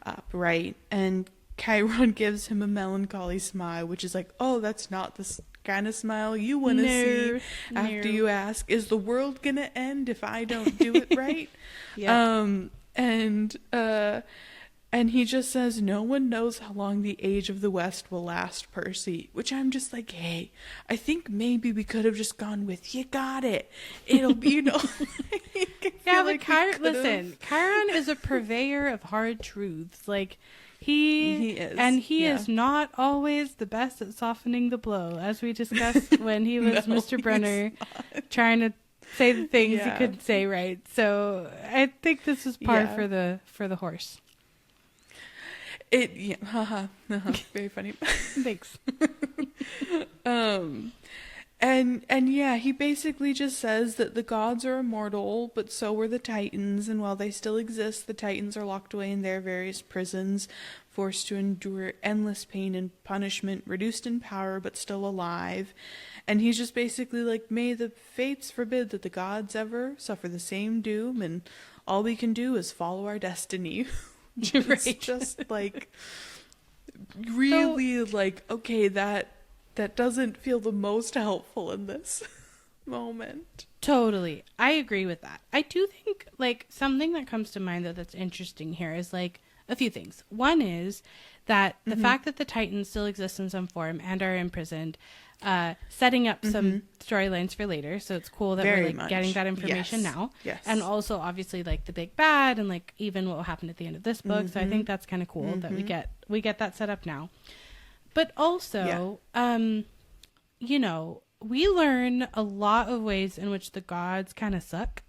up, right? And Chiron gives him a melancholy smile, which is like, oh, that's not the kind of smile you want to see after you ask, is the world gonna end if I don't do it right? And he just says, no one knows how long the age of the West will last, Percy, which I'm just like, hey, I think maybe we could have just gone with, you got it, it'll be, but Chiron is a purveyor of hard truths. Like, He is. And he is not always the best at softening the blow, as we discussed when he was Mr. Brenner trying to say the things he couldn't say right. So I think this is par for the horse. Very funny. Thanks. And yeah, he basically just says that the gods are immortal, but so were the Titans, and while they still exist, the Titans are locked away in their various prisons, forced to endure endless pain and punishment, reduced in power, but still alive. And he's just basically like, may the fates forbid that the gods ever suffer the same doom, and all we can do is follow our destiny. It's just like, really like, okay, that doesn't feel the most helpful in this moment. Totally. I agree with that. I do think, like, something that comes to mind, though, that's interesting here is, like, a few things. One is that the fact that the Titans still exist in some form and are imprisoned, setting up some storylines for later. So it's cool that we're, like, getting that information now. Yes. And also, obviously, like, the big bad and, like, even what will happen at the end of this book. So I think that's kind of cool that we get that set up now. But also, you know, we learn a lot of ways in which the gods kind of suck.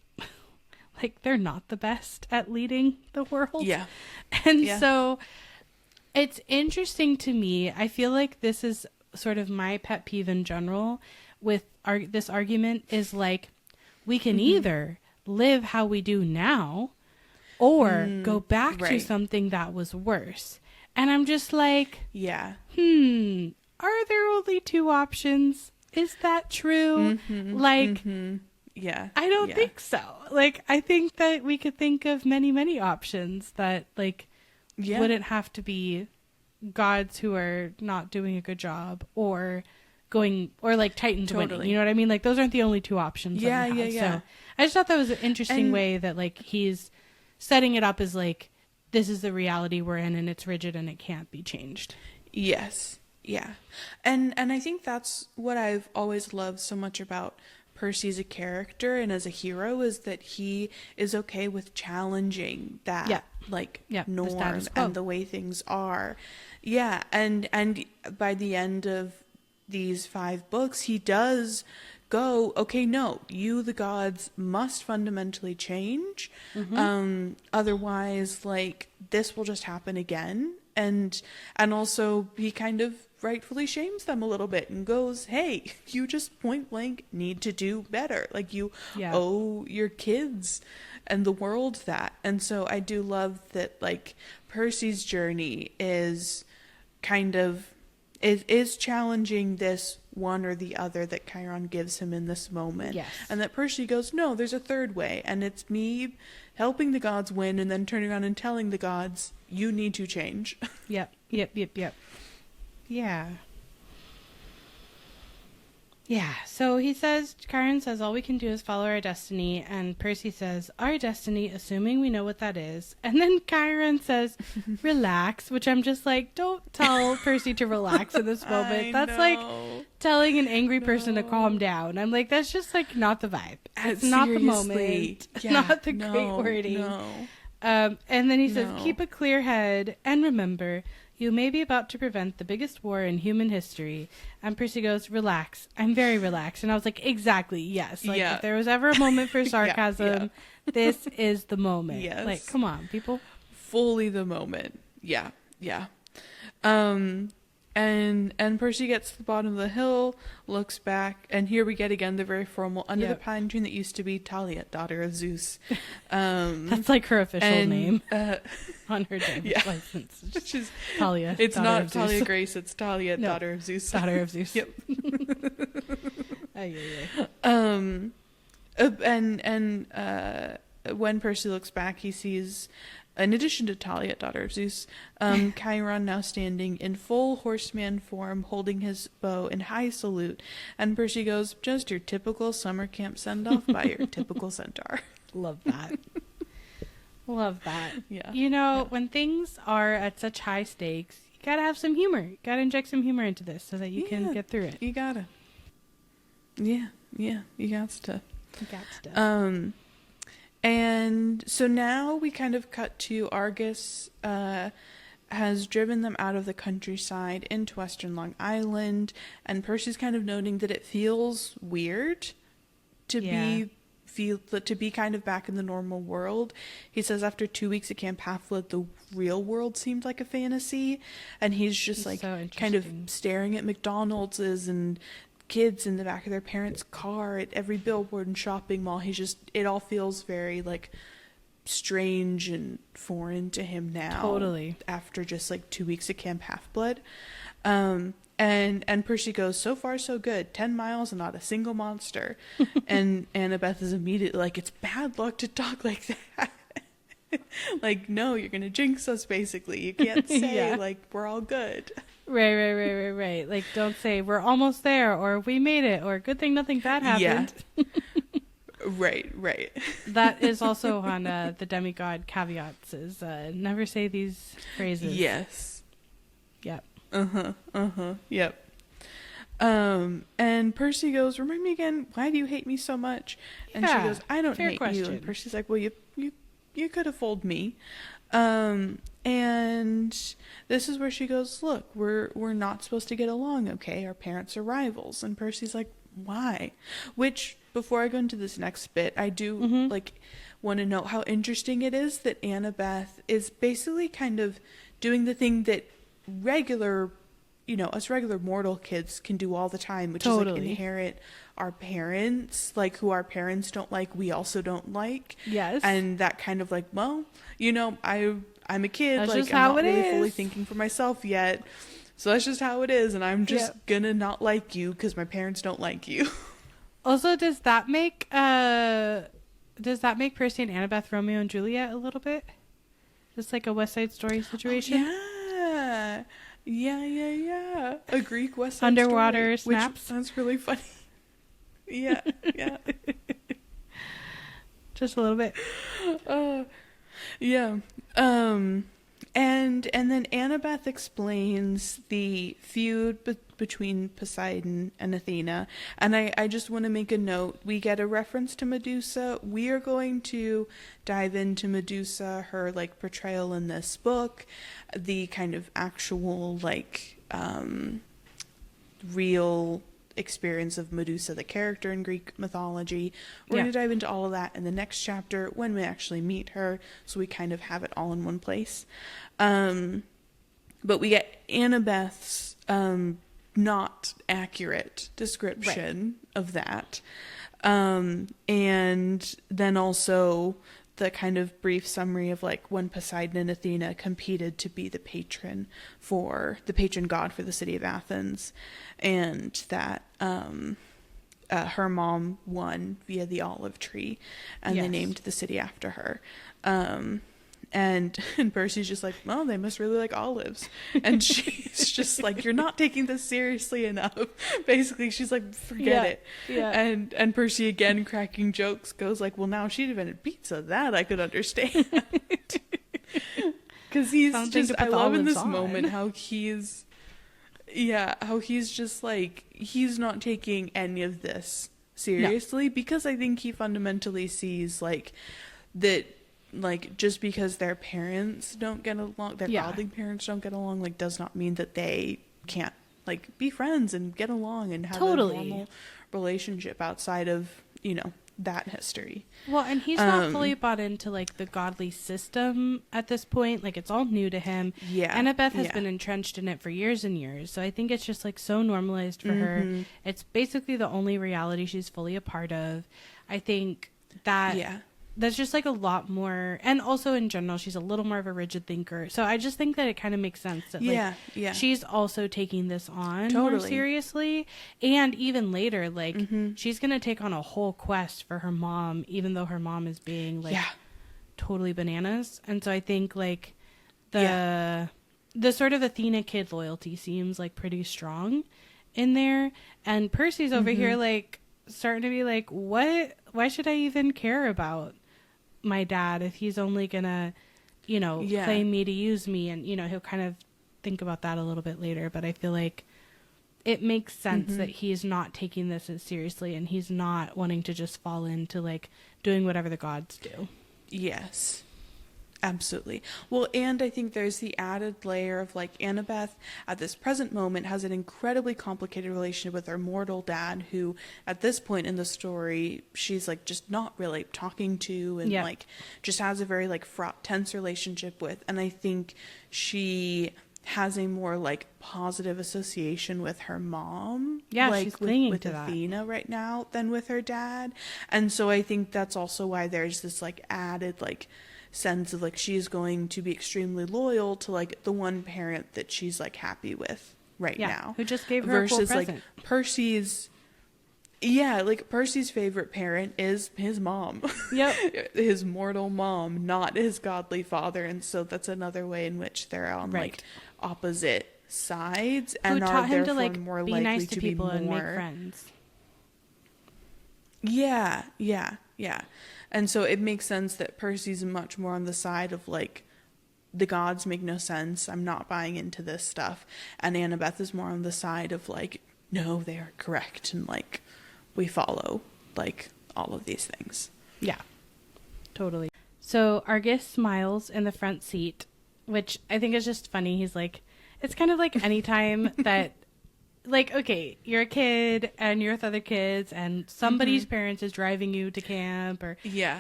Like, they're not the best at leading the world. Yeah. And so it's interesting to me. I feel like this is sort of my pet peeve in general with this argument is like, we can either live how we do now or go back to something that was worse. And I'm just like, are there only two options? Is that true? Like, I don't think so. Like, I think that we could think of many, many options that, like, wouldn't have to be gods who are not doing a good job or like Titans winning. You know what I mean? Like, those aren't the only two options. So I just thought that was an interesting way that, like, he's setting it up as, like, this is the reality we're in and it's rigid and it can't be changed. Yes. Yeah. And I think that's what I've always loved so much about Percy as a character and as a hero is that he is okay with challenging that norm and the way things are. Yeah. And by the end of these 5 books, he does go, okay, no, you, the gods, must fundamentally change. Otherwise, like, this will just happen again. And also he kind of rightfully shames them a little bit and goes, hey, you just point blank need to do better. Like, you owe your kids and the world that. And so I do love that, like, Percy's journey is kind of is challenging this one or the other that Chiron gives him in this moment. Yes. And that Percy goes, no, there's a third way, and it's me helping the gods win and then turning around and telling the gods, you need to change. Yep. Yeah. Yeah, so Chiron says, all we can do is follow our destiny, and Percy says, our destiny, assuming we know what that is. And then Chiron says, relax, which I'm just like, don't tell Percy to relax in this moment. That's like telling an angry person to calm down. I'm like, that's just like not the vibe. It's not the moment. Not the great wording. And then he says, keep a clear head and remember, you may be about to prevent the biggest war in human history. And Percy goes, relax. I'm very relaxed. And I was like, exactly, yes. Like, if there was ever a moment for sarcasm, this is the moment. Yes. Like, come on, people. Fully the moment. Yeah. And Percy gets to the bottom of the hill, looks back, and here we get again the very formal, under the pine tree that used to be Talia, daughter of Zeus. That's like her official name on her driver's license. She's Talia. It's not Talia Grace, it's Talia, daughter of Zeus. Daughter of Zeus. Yep. When Percy looks back, he sees, in addition to Talia, daughter of Zeus, Chiron now standing in full horseman form, holding his bow in high salute. And Percy goes, just your typical summer camp send-off by your typical centaur. Love that. Love that. Yeah. You know, when things are at such high stakes, you gotta have some humor. You gotta inject some humor into this so that you can get through it. You gotta. Yeah, you gots to. And so now we kind of cut to Argus has driven them out of the countryside into Western Long Island, and Percy's kind of noting that it feels weird to be kind of back in the normal world. He says after 2 weeks at Camp Half-Blood, the real world seemed like a fantasy, and he's just like so kind of staring at McDonald's and kids in the back of their parents' car at every billboard and shopping mall. It all feels very like strange and foreign to him now. Totally. After just like 2 weeks at Camp Half-Blood. And Percy goes, so far so good, 10 miles and not a single monster. And Annabeth is immediately like, it's bad luck to talk like that. Like, no, you're gonna jinx us, basically. You can't say like we're all good. Right. Like, don't say we're almost there, or we made it, or good thing nothing bad happened. Right. That is also on the demigod caveats, is never say these phrases. Yes. Yep. Yep. And Percy goes, remind me again, why do you hate me so much? And she goes, I don't hate you. And Percy's like, well, you could have fooled me. And this is where she goes, look, we're not supposed to get along, okay? Our parents are rivals. And Percy's like, why? Which, before I go into this next bit, I do want to note how interesting it is that Annabeth is basically kind of doing the thing that us regular mortal kids can do all the time, which is like inherit our parents, like who our parents don't like, we also don't like. Yes. And that kind of like, well, I'm a kid, that's like I'm not really fully thinking for myself yet. So that's just how it is, and I'm just gonna not like you because my parents don't like you. Also, does that make Percy and Annabeth Romeo and Juliet a little bit? Just like a West Side Story situation? Oh, yeah. A Greek West Side Underwater Story, snaps. Which sounds really funny. Yeah. Just a little bit. Yeah. And then Annabeth explains the feud between Poseidon and Athena. And I just want to make a note. We get a reference to Medusa. We are going to dive into Medusa, her like portrayal in this book, the kind of actual like real experience of Medusa, the character in Greek mythology. We're going to dive into all of that in the next chapter when we actually meet her, so we kind of have it all in one place. But we get Annabeth's not accurate description of that. And then also the kind of brief summary of like when Poseidon and Athena competed to be the patron god for the city of Athens, and that her mom won via the olive tree, and they named the city after her. And Percy's just like, well, they must really like olives. And she's just like, you're not taking this seriously enough. Basically, she's like, forget it. Yeah. And Percy, again, cracking jokes, goes like, well, now she'd invented pizza. That I could understand. Because he's just, I love in this moment how he's just like, he's not taking any of this seriously. Because I think he fundamentally sees like that, like, just because their parents don't get along, their godly parents don't get along, like, does not mean that they can't, like, be friends and get along and have a normal relationship outside of, that history. Well, and he's not fully bought into, like, the godly system at this point. Like, it's all new to him. Yeah. Annabeth has been entrenched in it for years and years. So I think it's just, like, so normalized for her. It's basically the only reality she's fully a part of. I think that... Yeah. That's just like a lot more, and also in general, she's a little more of a rigid thinker. So I just think that it kind of makes sense that she's also taking this on more seriously. And even later, like she's going to take on a whole quest for her mom, even though her mom is being like totally bananas. And so I think like the sort of Athena kid loyalty seems like pretty strong in there. And Percy's over here like starting to be like, what? Why should I even care about my dad if he's only gonna claim me to use me? And he'll kind of think about that a little bit later, but I feel like it makes sense that he's not taking this as seriously, and he's not wanting to just fall into like doing whatever the gods do. Yes, Absolutely. Well, and I think there's the added layer of like Annabeth at this present moment has an incredibly complicated relationship with her mortal dad, who at this point in the story, she's like just not really talking to, and like just has a very like fraught, tense relationship with. And I think she has a more like positive association with her mom, like she's clinging with to Athena that right now than with her dad. And so I think that's also why there's this like added like sense of like she's going to be extremely loyal to like the one parent that she's like happy with right now, who just gave her versus a cool present. Like Percy's favorite parent is his mom. His mortal mom, not his godly father. And so that's another way in which they're on like opposite sides, and who are taught him therefore to like more be likely nice to people be more... and make friends. Yeah. And so it makes sense that Percy's much more on the side of like, the gods make no sense, I'm not buying into this stuff. And Annabeth is more on the side of like, no, they are correct, and like we follow like all of these things. Yeah, totally. So Argus smiles in the front seat, which I think is just funny. He's like, it's kind of like anytime that like, okay, you're a kid and you're with other kids and somebody's parents is driving you to camp or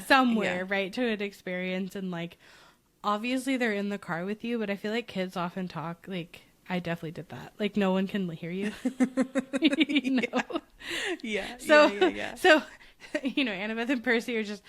somewhere, right, to an experience, and like obviously they're in the car with you, but I feel like kids often talk like, I definitely did that. Like no one can hear you. You know? So you know, Annabeth and Percy are just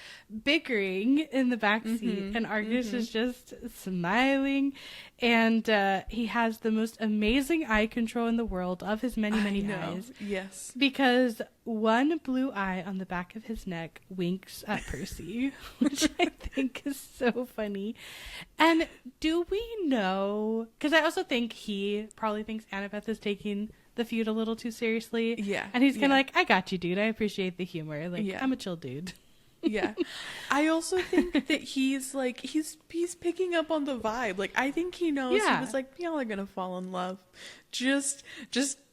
bickering in the back seat, and Argus is just smiling, and he has the most amazing eye control in the world of his many eyes. Yes. Because one blue eye on the back of his neck winks at Percy, which I think is so funny. And do we know, because I also think he probably thinks Annabeth is taking the feud a little too seriously. Yeah. And he's kind of like, I got you, dude. I appreciate the humor. Like, I'm a chill dude. Yeah. I also think that he's like, he's picking up on the vibe. Like, I think he knows. He was like, y'all are going to fall in love. Just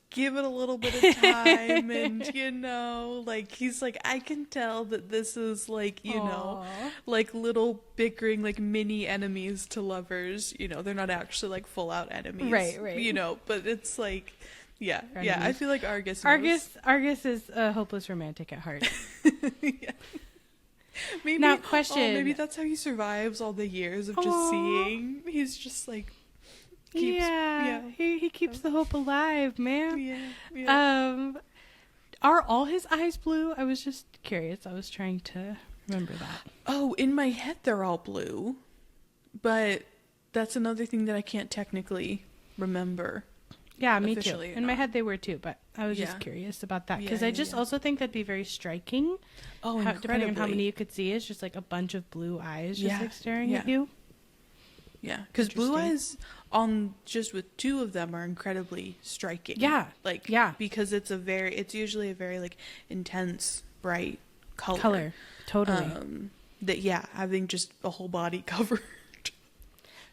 give it a little bit of time. And, you know, like, he's like, I can tell that this is like, you know, like little bickering, like mini enemies to lovers. You know, they're not actually like full out enemies. Right. You know, but it's like, yeah, I feel like Argus is a hopeless romantic at heart. Maybe, now, question. Maybe that's how he survives all the years of just seeing. He's just like, he keeps the hope alive, man. Yeah. Are all his eyes blue? I was just curious. I was trying to remember that. Oh, in my head they're all blue, but that's another thing that I can't technically remember. Yeah, me too. In my head they were too, but I was just curious about that because I just also think that'd be very striking. Oh, depending on how many you could see, it's just like a bunch of blue eyes just like staring at you. Yeah, because blue eyes on just with two of them are incredibly striking. Yeah, like because it's usually a very like intense bright color. Totally. Having just a whole body covered.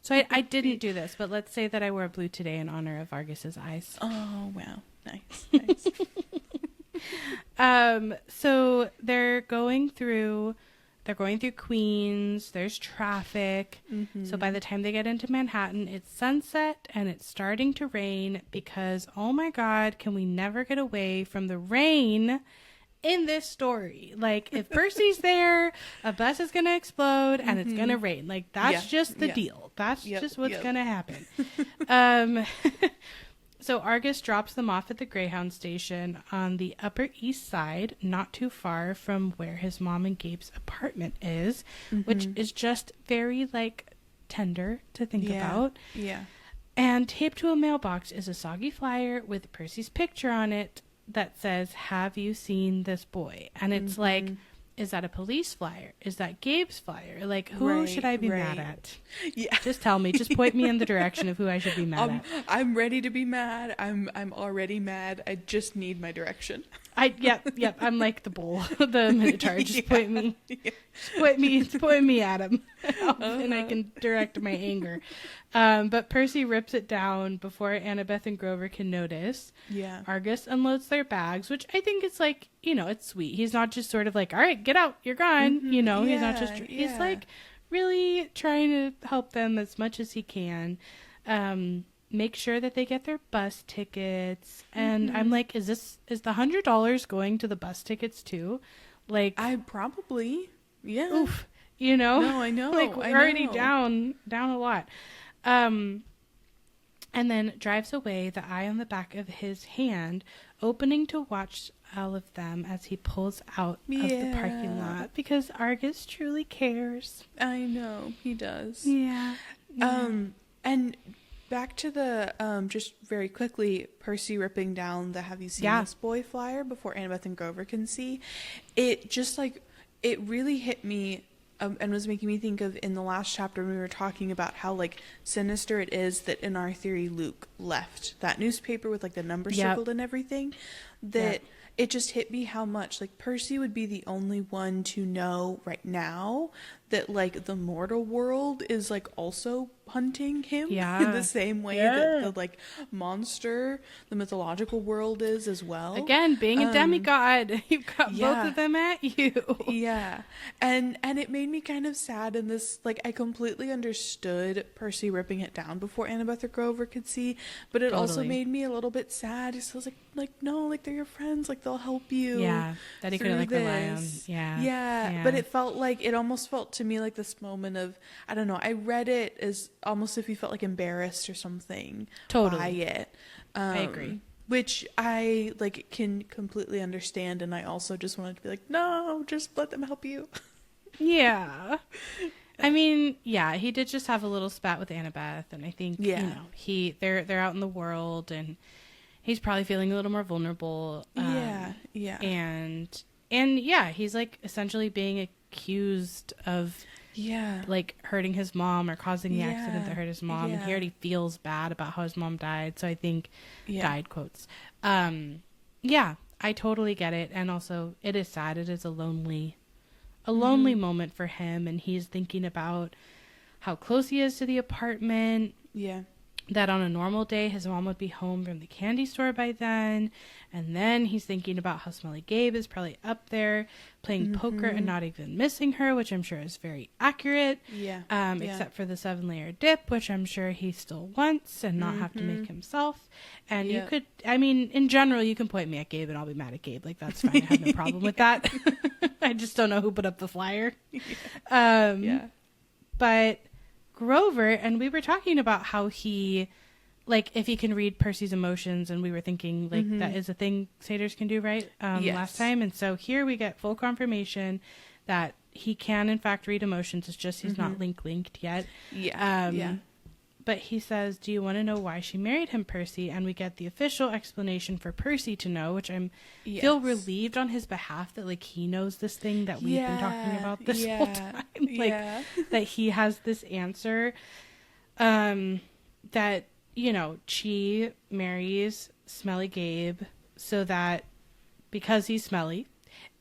So I didn't do this, but let's say that I wore blue today in honor of Argus's eyes. Oh, wow. Nice. So they're going through Queens, there's traffic. So by the time they get into Manhattan, it's sunset and it's starting to rain because, oh my God, can we never get away from the rain in this story? Like, if Percy's there, a bus is gonna explode and it's gonna rain. Like, that's just the deal. That's just what's gonna happen. So Argus drops them off at the Greyhound station on the Upper East Side, not too far from where his mom and Gabe's apartment is, which is just very like tender to think about. Yeah. And taped to a mailbox is a soggy flyer with Percy's picture on it that says, "Have you seen this boy?" And it's like, is that a police flyer? Is that Gabe's flyer? Like, who should I be mad at? Yeah. Just tell me. Just point me in the direction of who I should be mad at. I'm ready to be mad. I'm already mad. I just need my direction. Yep. I'm like the bull, the Minotaur. Just point me. Yeah. Point me at him, and I can direct my anger. But Percy rips it down before Annabeth and Grover can notice. Yeah. Argus unloads their bags, which I think is like, you know, it's sweet. He's not just sort of like, all right, get out, you're gone. You know, he's not just, he's like really trying to help them as much as he can. Make sure that they get their bus tickets. And I'm like, is the $100 going to the bus tickets too? Like, I probably, yeah. Oof, you know? No, I know. Like, we're already down a lot. And then drives away, the eye on the back of his hand, opening to watch all of them as he pulls out of the parking lot, because Argus truly cares. I know, he does. Yeah. And back to the, just very quickly, Percy ripping down the "Have you seen this boy" flyer before Annabeth and Grover can see. It just, like, it really hit me, and was making me think of in the last chapter when we were talking about how, like, sinister it is that in our theory Luke left that newspaper with, like, the number circled and everything. That it just hit me how much, like, Percy would be the only one to know right now that, like, the mortal world is, like, also hunting him in the same way that the, like, monster, the mythological world is as well. Again, being a demigod, you've got both of them at you. Yeah. And it made me kind of sad in this, like, I completely understood Percy ripping it down before Annabeth or Grover could see, but it also made me a little bit sad. It was like, no, like, they're your friends, like, they'll help you. Yeah. That he couldn't, like, rely on. Yeah. But it almost felt to me like this moment of, I don't know, I read it as almost if he felt like embarrassed or something by it. I agree. Which I, like, can completely understand, and I also just wanted to be like, no, just let them help you. Yeah. I mean, he did just have a little spat with Annabeth, and I think, you know, they're out in the world, and he's probably feeling a little more vulnerable. And he's, like, essentially being accused of like hurting his mom or causing the accident that hurt his mom, and he already feels bad about how his mom died. So I think died quotes. I totally get it. And also it is sad. It is a lonely moment for him, and he's thinking about how close he is to the apartment. That on a normal day his mom would be home from the candy store by then, and then he's thinking about how Smelly Gabe is probably up there playing poker and not even missing her, which I'm sure is very accurate. Except for the 7-layer dip, which I'm sure he still wants and not have to make himself. And you could, I mean, in general, you can point me at Gabe and I'll be mad at Gabe. Like, that's fine. I have no problem with that. I just don't know who put up the flyer. But Grover, and we were talking about how he, like, if he can read Percy's emotions, and we were thinking, like, that is a thing satyrs can do, right? Last time. And so here we get full confirmation that he can, in fact, read emotions. It's just he's not linked yet. But he says, do you want to know why she married him, Percy? And we get the official explanation for Percy to know, which I'm feel relieved on his behalf that, like, he knows this thing that we've been talking about this whole time. Like, that he has this answer. That, you know, Chi marries Smelly Gabe so that, because he's smelly,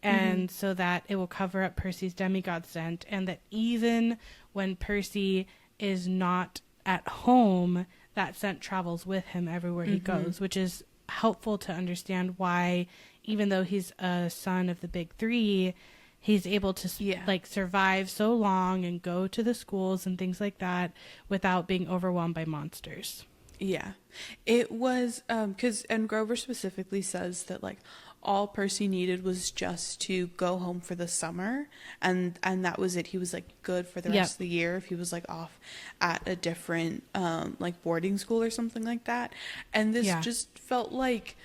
and so that it will cover up Percy's demigod scent, and that even when Percy is not at home, that scent travels with him everywhere he goes, which is helpful to understand why, even though he's a son of the big three, he's able to like survive so long and go to the schools and things like that without being overwhelmed by monsters. It was and Grover specifically says that, like, all Percy needed was just to go home for the summer, and that was it. He was, like, good for the rest of the year if he was, like, off at a different like boarding school or something like that. And this just felt like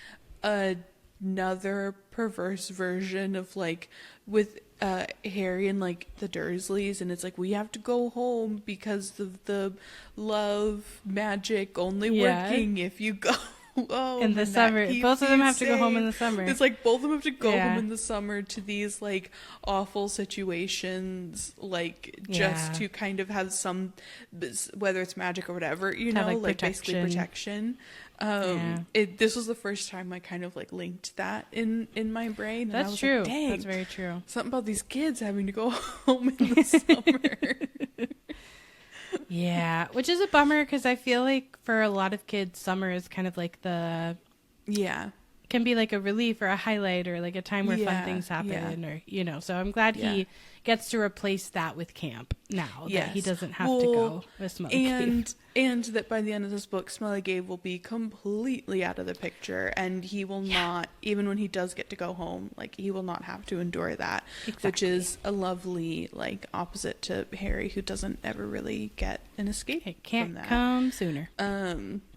another perverse version of, like, with Harry and, like, the Dursleys, and it's like, we have to go home because of the love magic only working if you go in the summer. Both of them have to go home in the summer. It's like both of them have to go home in the summer to these, like, awful situations, like, just to kind of have some, whether it's magic or whatever, you know, like basically protection. This was the first time I kind of, like, linked that in my brain. That's and I was true. Like, dang, that's very true. Something about these kids having to go home in the summer. Yeah, which is a bummer because I feel like for a lot of kids, summer is kind of like the kind can be like a relief or a highlight or like a time where fun things happen or, you know, so I'm glad he gets to replace that with camp now that he doesn't have to go with Smelly Cave. And that by the end of this book, Smelly Cave will be completely out of the picture, and he will not, even when he does get to go home, like, he will not have to endure that, which is a lovely, like, opposite to Harry, who doesn't ever really get an escape from that. Come sooner.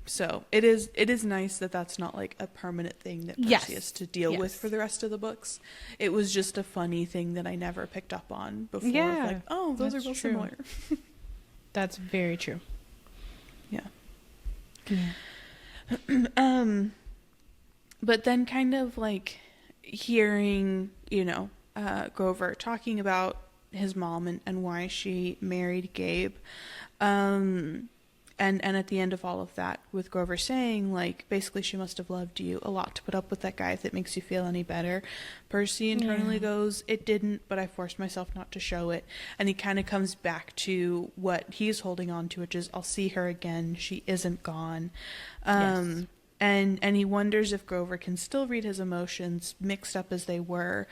So it is nice that that's not like a permanent thing that Percy has to deal with for the rest of the books. It was just a funny thing that I never picked up on before. Yeah, like, oh, those are both similar. That's very true. But then kind of like hearing, you know, Grover talking about his mom and why she married Gabe. And at the end of all of that, with Grover saying, like, basically she must have loved you a lot to put up with that guy if it makes you feel any better. Percy internally goes, it didn't, but I forced myself not to show it. And he kind of comes back to what he's holding on to, which is, I'll see her again. She isn't gone. And he wonders if Grover can still read his emotions, mixed up as they were.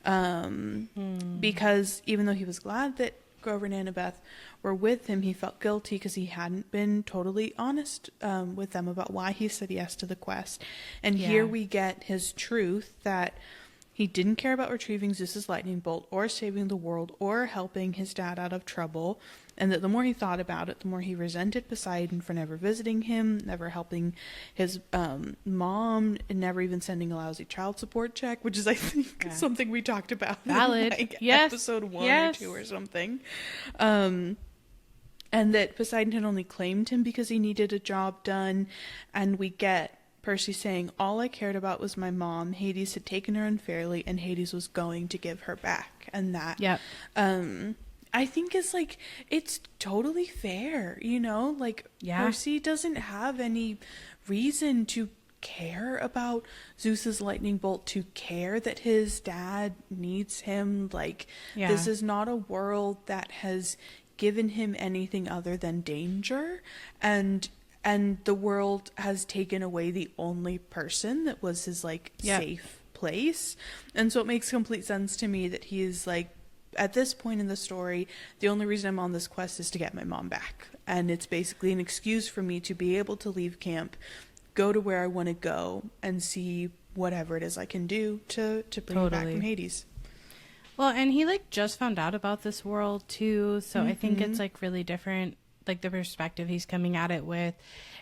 Because even though he was glad that Grover and Annabeth were with him, he felt guilty because he hadn't been totally honest with them about why he said yes to the quest. And here we get his truth that he didn't care about retrieving Zeus's lightning bolt or saving the world or helping his dad out of trouble, and that the more he thought about it, the more he resented Poseidon for never visiting him, never helping his mom, and never even sending a lousy child support check, which is, I think, something we talked about in like episode 1 or 2 or something. And that Poseidon had only claimed him because he needed a job done. And we get Percy saying, all I cared about was my mom. Hades had taken her unfairly, and Hades was going to give her back. And that, I think is like, it's totally fair, you know? Like, Percy doesn't have any reason to care about Zeus's lightning bolt, to care that his dad needs him. Like, this is not a world that has given him anything other than danger, and the world has taken away the only person that was his like safe place. And so it makes complete sense to me that he's like, at this point in the story, the only reason I'm on this quest is to get my mom back, and it's basically an excuse for me to be able to leave camp, go to where I want to go, and see whatever it is I can do to bring her back from Hades. Well, and he, like, just found out about this world, too, so I think it's, like, really different, like, the perspective he's coming at it with.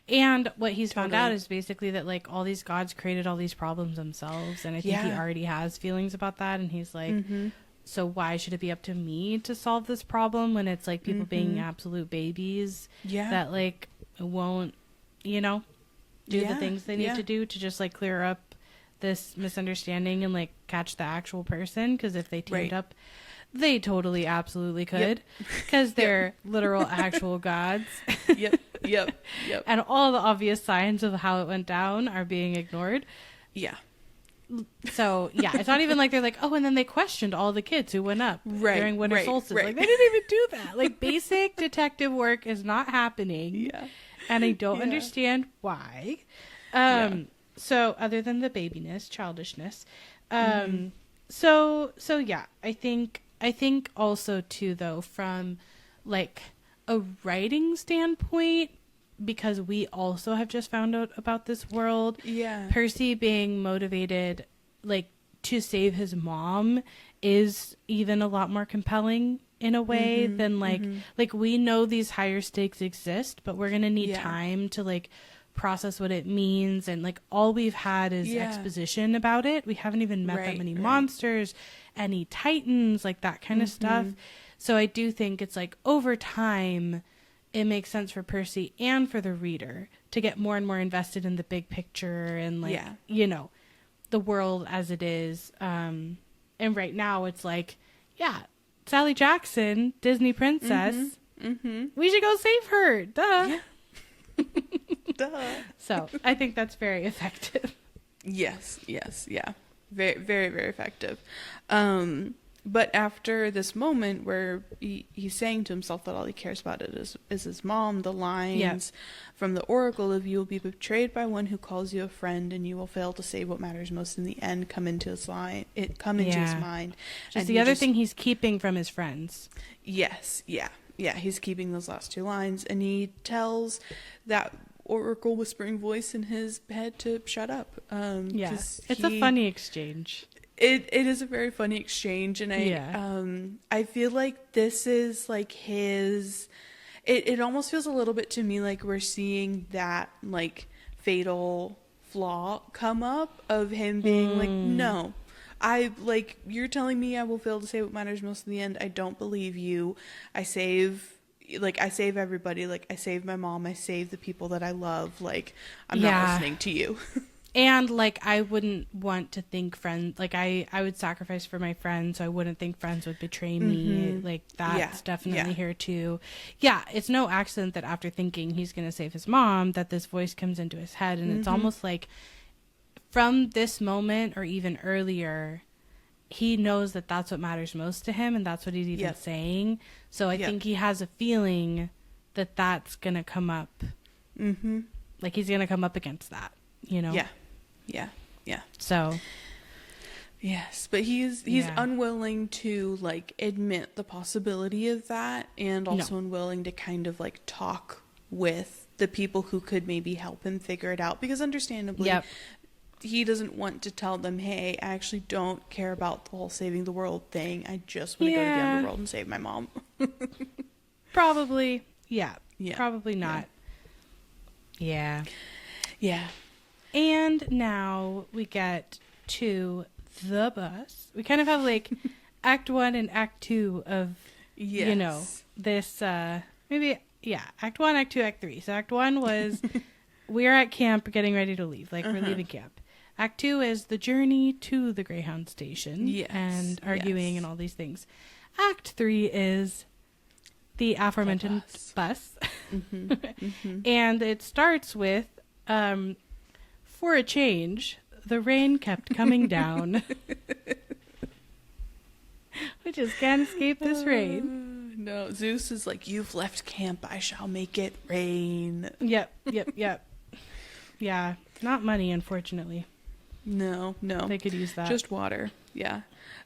And what he's found out is basically that, like, all these gods created all these problems themselves, and I think he already has feelings about that, and he's like, so why should it be up to me to solve this problem when it's, like, people being absolute babies that, like, won't, you know, do the things they need to do to just, like, clear up this misunderstanding and like catch the actual person, because if they teamed up, they totally absolutely could, because they're literal actual gods. And all the obvious signs of how it went down are being ignored. So it's not even like they're like, oh, and then they questioned all the kids who went up during winter solstice. Like, they didn't even do that. Like, basic detective work is not happening, and I don't understand why. So other than the babiness, childishness, so yeah, I think also too, though, from like a writing standpoint, because we also have just found out about this world, Percy being motivated like to save his mom is even a lot more compelling in a way than like we know these higher stakes exist, but we're gonna need time to like process what it means, and like all we've had is exposition about it. We haven't even met that many monsters, any titans, like that kind of stuff. So I do think it's like over time it makes sense for Percy and for the reader to get more and more invested in the big picture and like you know, the world as it is. And right now it's like, Sally Jackson, Disney princess, we should go save her, duh. So I think that's very effective. Yes, very, very, very effective. And But after this moment where he's saying to himself that all he cares about is his mom, the lines from the oracle of "you will be betrayed by one who calls you a friend, and you will fail to save what matters most in the end" come into his mind. Just the other thing he's keeping from his friends. Yes, yeah. He's keeping those last two lines, and he tells that oracle whispering voice in his head to shut up. It's a funny exchange. It is a very funny exchange, and I feel like this is like his. It almost feels a little bit to me like we're seeing that like fatal flaw come up of him being like, no, you're telling me I will fail to say what matters most in the end. I don't believe you. I save everybody. Like, I save my mom. I save the people that I love. Like, I'm not listening to you. And like, I wouldn't want to think friends, like I would sacrifice for my friends, so I wouldn't think friends would betray me. Like, that's definitely here too. Yeah, it's no accident that after thinking he's going to save his mom, that this voice comes into his head. And it's almost like from this moment or even earlier, he knows that that's what matters most to him, and that's what he's even saying. So I think he has a feeling that that's going to come up. Like, he's going to come up against that, you know? Yeah. So. Yes, but he's unwilling to, like, admit the possibility of that, and also unwilling to kind of, like, talk with the people who could maybe help him figure it out, because understandably, he doesn't want to tell them, hey, I actually don't care about the whole saving the world thing. I just want to go to the underworld and save my mom. Probably. Yeah. Probably not. Yeah. And now we get to the bus. We kind of have like Act 1 and Act 2 of, you know, this, Act 1, Act 2, Act 3. So Act 1 was we're at camp getting ready to leave. Like, we're leaving camp. Act 2 is the journey to the Greyhound station and arguing and all these things. Act 3 is the aforementioned bus. And it starts with, for a change, the rain kept coming down. We just can't escape this rain. No, Zeus is like, you've left camp, I shall make it rain. Yep. Yeah, not money, unfortunately. No. They could use that. Just water. Yeah.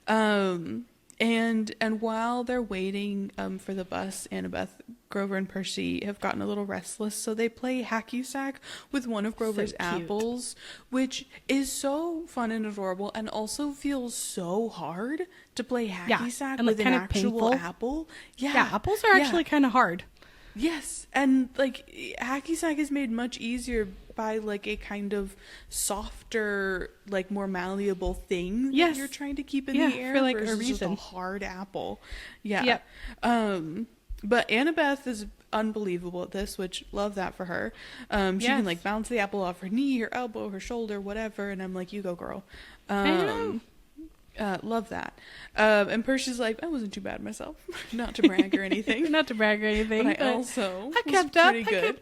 And while they're waiting for the bus, Annabeth, Grover, and Percy have gotten a little restless, so they play hacky sack with one of Grover's apples, which is so fun and adorable, and also feels so hard to play hacky sack with an actual apple. Yeah, apples are actually kind of hard. Yes, and like hacky sack is made much easier by like a kind of softer, like more malleable thing that you're trying to keep in the air for like versus a reason. just a hard apple. But Annabeth is unbelievable at this, which love that for her. She can like bounce the apple off her knee, her elbow, her shoulder, whatever, and I'm like, you go, girl. I know. Love that. And Percy's like, I wasn't too bad myself. Not to brag or anything. But I kept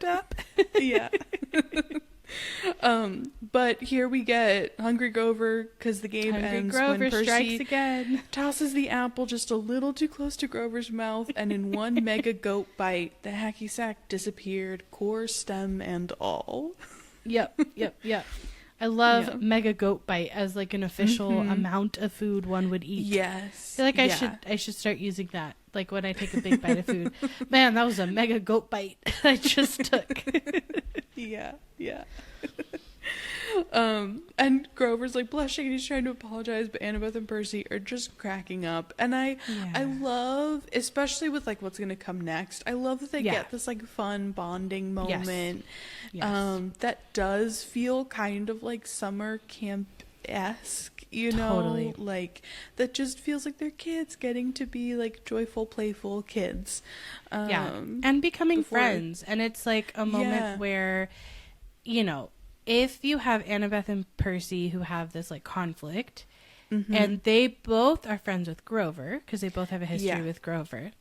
up. Yeah. But here we get Hungry Grover, because the game ends when Percy strikes again. tosses the apple just a little too close to Grover's mouth, and in one mega goat bite, the hacky sack disappeared, core, stem, and all. Yep. I love mega goat bite as like an official amount of food one would eat. Yes. I feel like I should start using that. Like when I take a big bite of food. Man, that was a mega goat bite I just took. Yeah. And Grover's like blushing and he's trying to apologize, but Annabeth and Percy are just cracking up. And I love, especially with like what's gonna come next, I love that they get this like fun bonding moment. Yes. That does feel kind of like summer camp-esque, you know? Totally. Like that just feels like they're kids getting to be like joyful, playful kids. And becoming friends. And it's like a moment where, you know, if you have Annabeth and Percy who have this like conflict and they both are friends with Grover because they both have a history with Grover,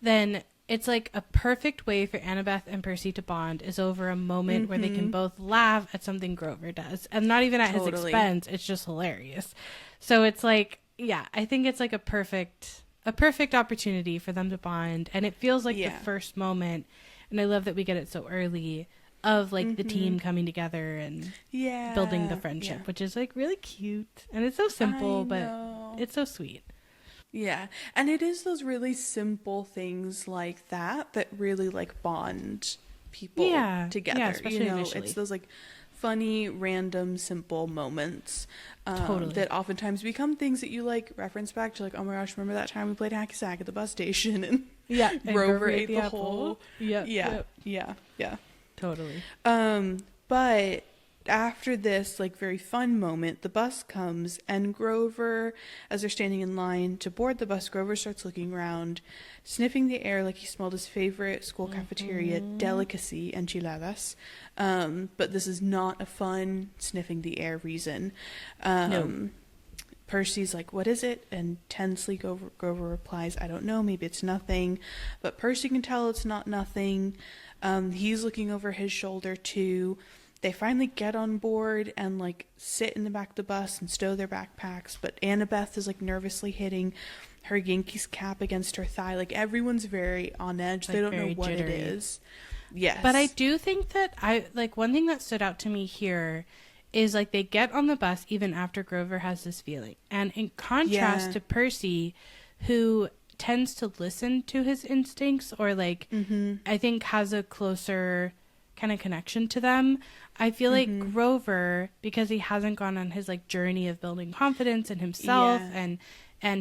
then it's like a perfect way for Annabeth and Percy to bond is over a moment where they can both laugh at something Grover does, and not even at his expense. It's just hilarious. So it's like yeah, I think it's like a perfect opportunity for them to bond, and it feels like the first moment, and I love that we get it so early, of like the team coming together and building the friendship, which is like really cute, and it's so simple, but it's so sweet. Yeah, and it is those really simple things like that really like bond people together. Yeah, especially initially. It's those like funny, random, simple moments that oftentimes become things that you like reference back to, like, oh my gosh, remember that time we played hacky sack at the bus station and and Grover ate the whole yeah totally. But after this like very fun moment, the bus comes, and Grover, as they're standing in line to board the bus, Grover starts looking around, sniffing the air like he smelled his favorite school cafeteria delicacy, enchiladas. But this is not a fun sniffing the air reason. No. Percy's like, what is it? And tensely Grover replies, I don't know, maybe it's nothing. But Percy can tell it's not nothing. He's looking over his shoulder too. They finally get on board and like sit in the back of the bus and stow their backpacks, but Annabeth is like nervously hitting her Yankees cap against her thigh. Like everyone's very on edge. Like, they don't know what jittery. It is. Yes. But I do think that one thing that stood out to me here is like they get on the bus even after Grover has this feeling. And in contrast to Percy, who tends to listen to his instincts, or like I think has a closer kind of connection to them. I feel like Grover, because he hasn't gone on his like journey of building confidence in himself and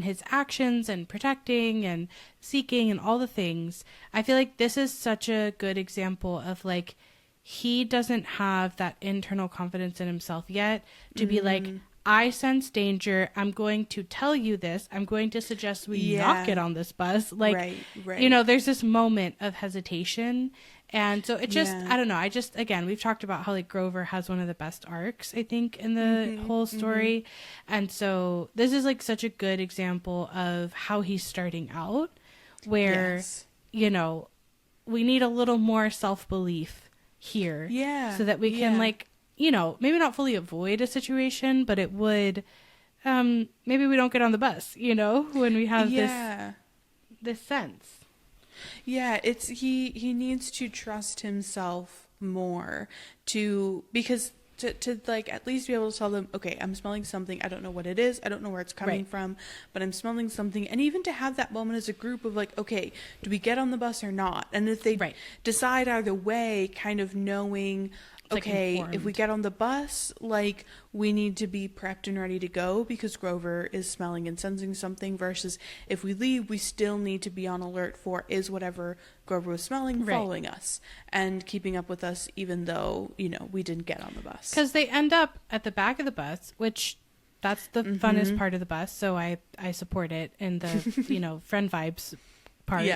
his actions and protecting and seeking and all the things, I feel like this is such a good example of like he doesn't have that internal confidence in himself yet to be like, I sense danger. I'm going to tell you this. I'm going to suggest we not get on this bus. Like, you know, there's this moment of hesitation. And so it just, I don't know. Again, we've talked about how like Grover has one of the best arcs, I think, in the whole story. And so this is like such a good example of how he's starting out, where, you know, we need a little more self-belief here. Yeah. So that we can like, you know, maybe not fully avoid a situation, but it would, maybe we don't get on the bus, you know, when we have this sense. Yeah, it's he needs to trust himself more because to like at least be able to tell them, okay, I'm smelling something, I don't know what it is, I don't know where it's coming from, but I'm smelling something. And even to have that moment as a group of like, okay, do we get on the bus or not? And if they decide either way, kind of knowing, okay, like if we get on the bus, like we need to be prepped and ready to go because Grover is smelling and sensing something, versus if we leave, we still need to be on alert for, is whatever Grover was smelling following us and keeping up with us, even though, you know, we didn't get on the bus. Because they end up at the back of the bus, which that's the funnest part of the bus. So I support it in the, you know, friend vibes part.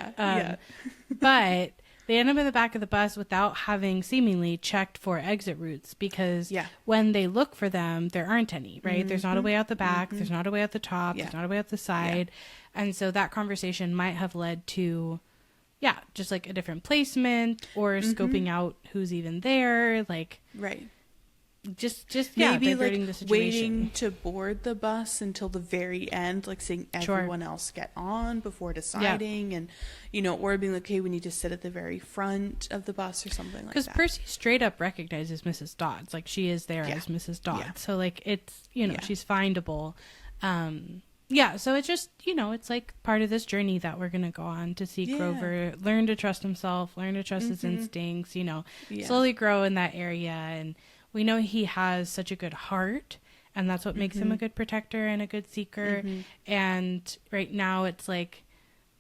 But they end up in the back of the bus without having seemingly checked for exit routes, because when they look for them, there aren't any, right? There's not a way out the back. There's not a way out the top. There's not a way out the side. And so that conversation might have led to, just like a different placement or scoping out who's even there. Like, just maybe like waiting to board the bus until the very end, like seeing everyone else get on before deciding, and you know, or being like, okay, we need to sit at the very front of the bus or something like that. Because Percy straight up recognizes Mrs. Dodds, like she is there as Mrs. Dodds, so like it's, you know, she's findable. So it's just, you know, it's like part of this journey that we're gonna go on to see Grover learn to trust himself, learn to trust his instincts, you know, slowly grow in that area. And we know he has such a good heart, and that's what makes him a good protector and a good seeker. And right now it's like,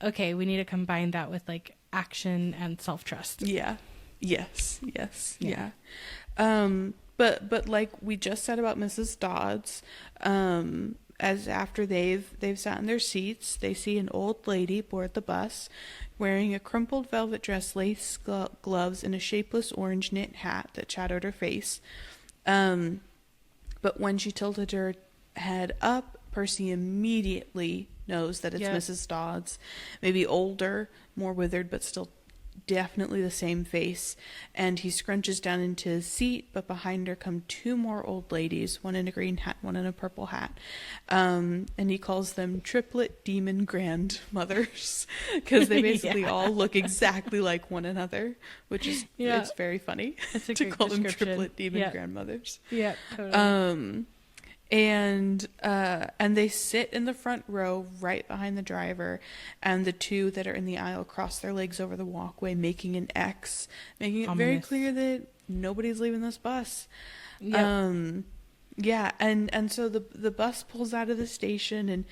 okay, we need to combine that with like action and self-trust. But like we just said about Mrs. Dodds, as after they've sat in their seats, they see an old lady board the bus wearing a crumpled velvet dress, lace gloves, and a shapeless orange knit hat that shadowed her face. But when she tilted her head up, Percy immediately knows that it's Mrs. Dodds. Maybe older, more withered, but still definitely the same face, and he scrunches down into his seat, but behind her come two more old ladies, one in a green hat, one in a purple hat, and he calls them triplet demon grandmothers, because they basically all look exactly like one another, which is it's very funny to call them triplet demon grandmothers. Totally. And they sit in the front row right behind the driver, and the two that are in the aisle cross their legs over the walkway, making an X, making it very clear that nobody's leaving this bus. And so the bus pulls out of the station,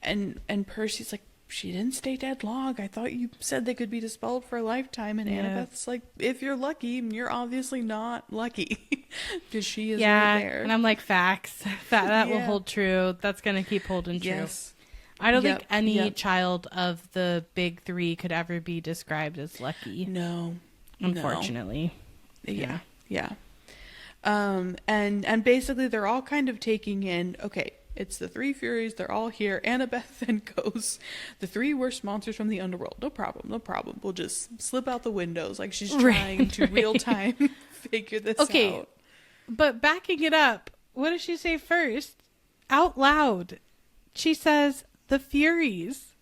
and Percy's like, she didn't stay dead long. I thought you said they could be dispelled for a lifetime. And Annabeth's like, if you're lucky, you're obviously not lucky, because she is right there. And I'm like, facts. That will hold true. That's going to keep holding true. Yes. I don't think any child of the big three could ever be described as lucky. No. Unfortunately. No. Yeah. And basically they're all kind of taking in, okay, it's the three Furies. They're all here. Annabeth then goes, the three worst monsters from the underworld. No problem. We'll just slip out the windows. Like she's trying to real time figure this out. But backing it up, what does she say first? Out loud. She says, the Furies.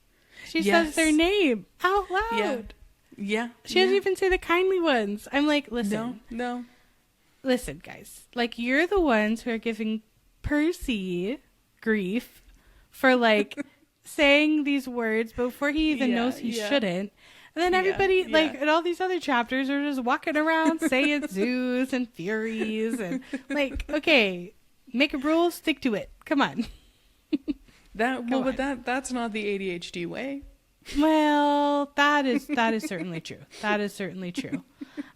She says their name out loud. Yeah. She doesn't even say the kindly ones. I'm like, listen. No. Listen, guys. Like, you're the ones who are giving Percy grief for like saying these words before he even knows he shouldn't, and then everybody like in all these other chapters are just walking around saying Zeus and Furies, and like, okay, make a rule, stick to it, come on. But that's not the ADHD way. Well, that is certainly true. That is certainly true.